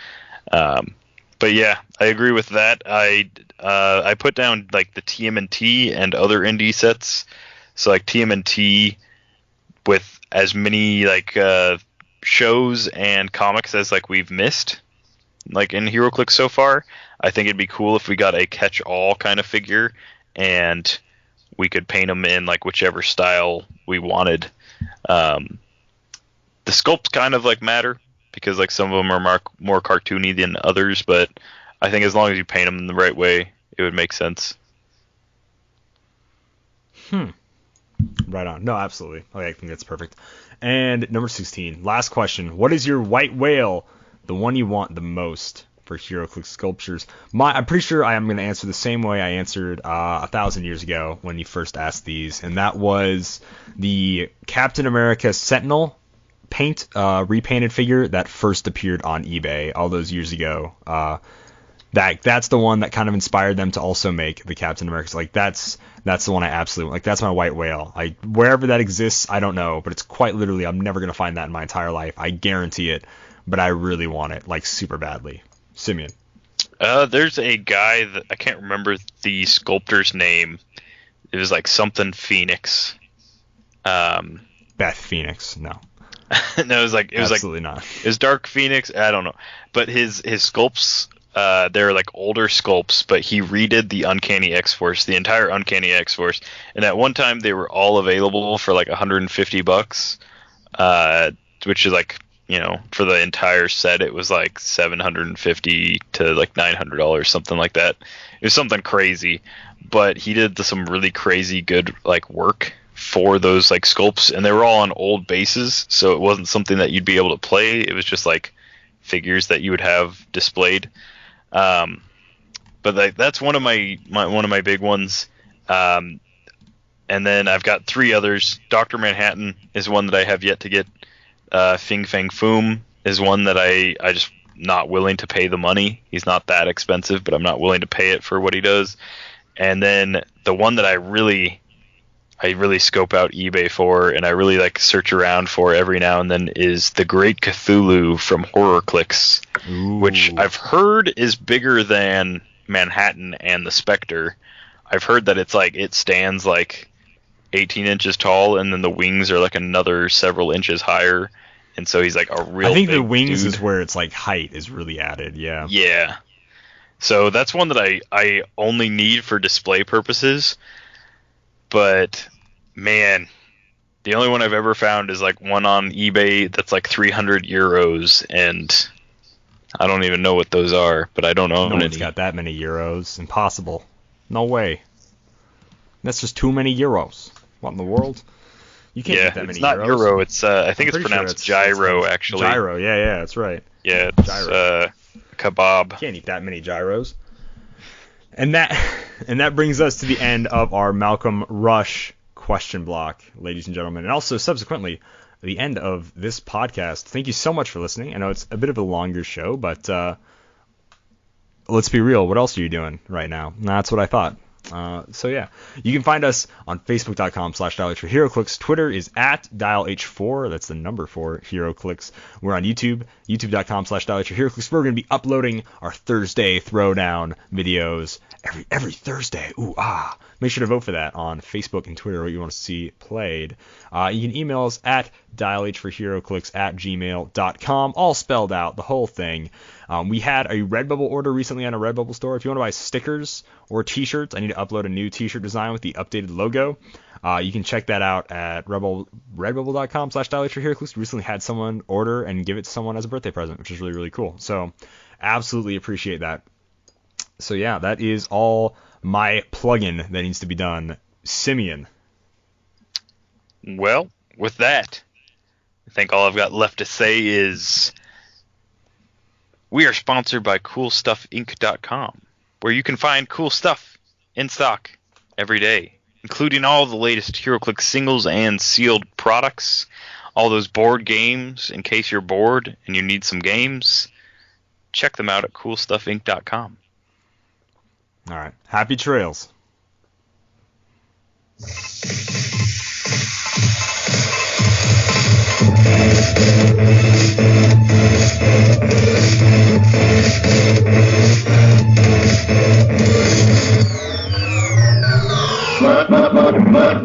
But yeah, I agree with that. I put down like the TMNT and other indie sets. So like TMNT with as many like shows and comics as like we've missed like in Heroclix so far. I think it'd be cool if we got a catch-all kind of figure and we could paint them in like whichever style we wanted. The sculpts kind of like matter because like some of them are more cartoony than others, but I think as long as you paint them in the right way, it would make sense. Right on. No, absolutely. I think that's perfect. And number 16, last question. What is your white whale, the one you want the most for Heroclix sculptures? I'm pretty sure I am going to answer the same way I answered 1,000 years ago when you first asked these, and that was the Captain America Sentinel paint repainted figure that first appeared on eBay all those years ago. That's the one that kind of inspired them to also make the Captain America. Like that's the one I absolutely like. That's my white whale. Wherever that exists, I don't know, but it's quite literally I'm never gonna find that in my entire life. I guarantee it, but I really want it like super badly. Simeon. There's a guy that I can't remember the sculptor's name. It was like something Phoenix. Beth Phoenix. No. No, it was absolutely not. It was Dark Phoenix. I don't know, but his sculpts. They're like older sculpts, but he redid the Uncanny X-Force, the entire Uncanny X-Force, and at one time they were all available for like $150, which is like, you know, for the entire set it was like $750 to like $900, something like that. It was something crazy, but he did some really crazy good like work for those like sculpts, and they were all on old bases, so it wasn't something that you'd be able to play. It was just like figures that you would have displayed. But that's one of my big ones. And then I've got 3 others. Dr. Manhattan is one that I have yet to get. Fing Fang Foom is one that I just not willing to pay the money. He's not that expensive, but I'm not willing to pay it for what he does. And then the one that I really scope out eBay for, and I really like search around for every now and then, is the Great Cthulhu from Heroclix, which I've heard is bigger than Manhattan and the Spectre. I've heard that it's like it stands like 18 inches tall, and then the wings are like another several inches higher, and so he's like a real. I think big the wings dude. Is where it's like height is really added. Yeah. Yeah. So that's one that I only need for display purposes. But man, the only one I've ever found is like one on eBay that's like 300 euros, and I don't even know what those are, but I don't own No any. one's got that many euros. Impossible. No way. That's just too many euros. What in the world? You can't get that many euros. It's not euro. It's I think it's pronounced gyro, actually. Gyro, yeah, that's right. Yeah, it's gyro. Kebab. Can't eat that many gyros. And that brings us to the end of our Malcolm Rush question block, ladies and gentlemen, and also subsequently the end of this podcast. Thank you so much for listening. I know it's a bit of a longer show, but let's be real. What else are you doing right now? That's what I thought. So yeah, you can find us on Facebook.com/DialH4Heroclix. Twitter is @DialH4. That's the number 4 Heroclix. We're on YouTube, YouTube.com/DialH4Heroclix. We're going to be uploading our Thursday Throwdown videos every Thursday. Make sure to vote for that on Facebook and Twitter, what you want to see played. You can email us at dialH4Heroclix@gmail.com, all spelled out, the whole thing. We had a Redbubble order recently on a Redbubble store. If you want to buy stickers or t-shirts, I need to upload a new t-shirt design with the updated logo. You can check that out at redbubble.com/dialH4Heroclix. We recently had someone order and give it to someone as a birthday present, which is really, really cool. So absolutely appreciate that. So yeah, that is all my plug-in that needs to be done. Simeon. Well, with that, I think all I've got left to say is we are sponsored by CoolStuffInc.com, where you can find cool stuff in stock every day, including all the latest HeroClix singles and sealed products, all those board games in case you're bored and you need some games. Check them out at CoolStuffInc.com. All right. Happy trails. Mud,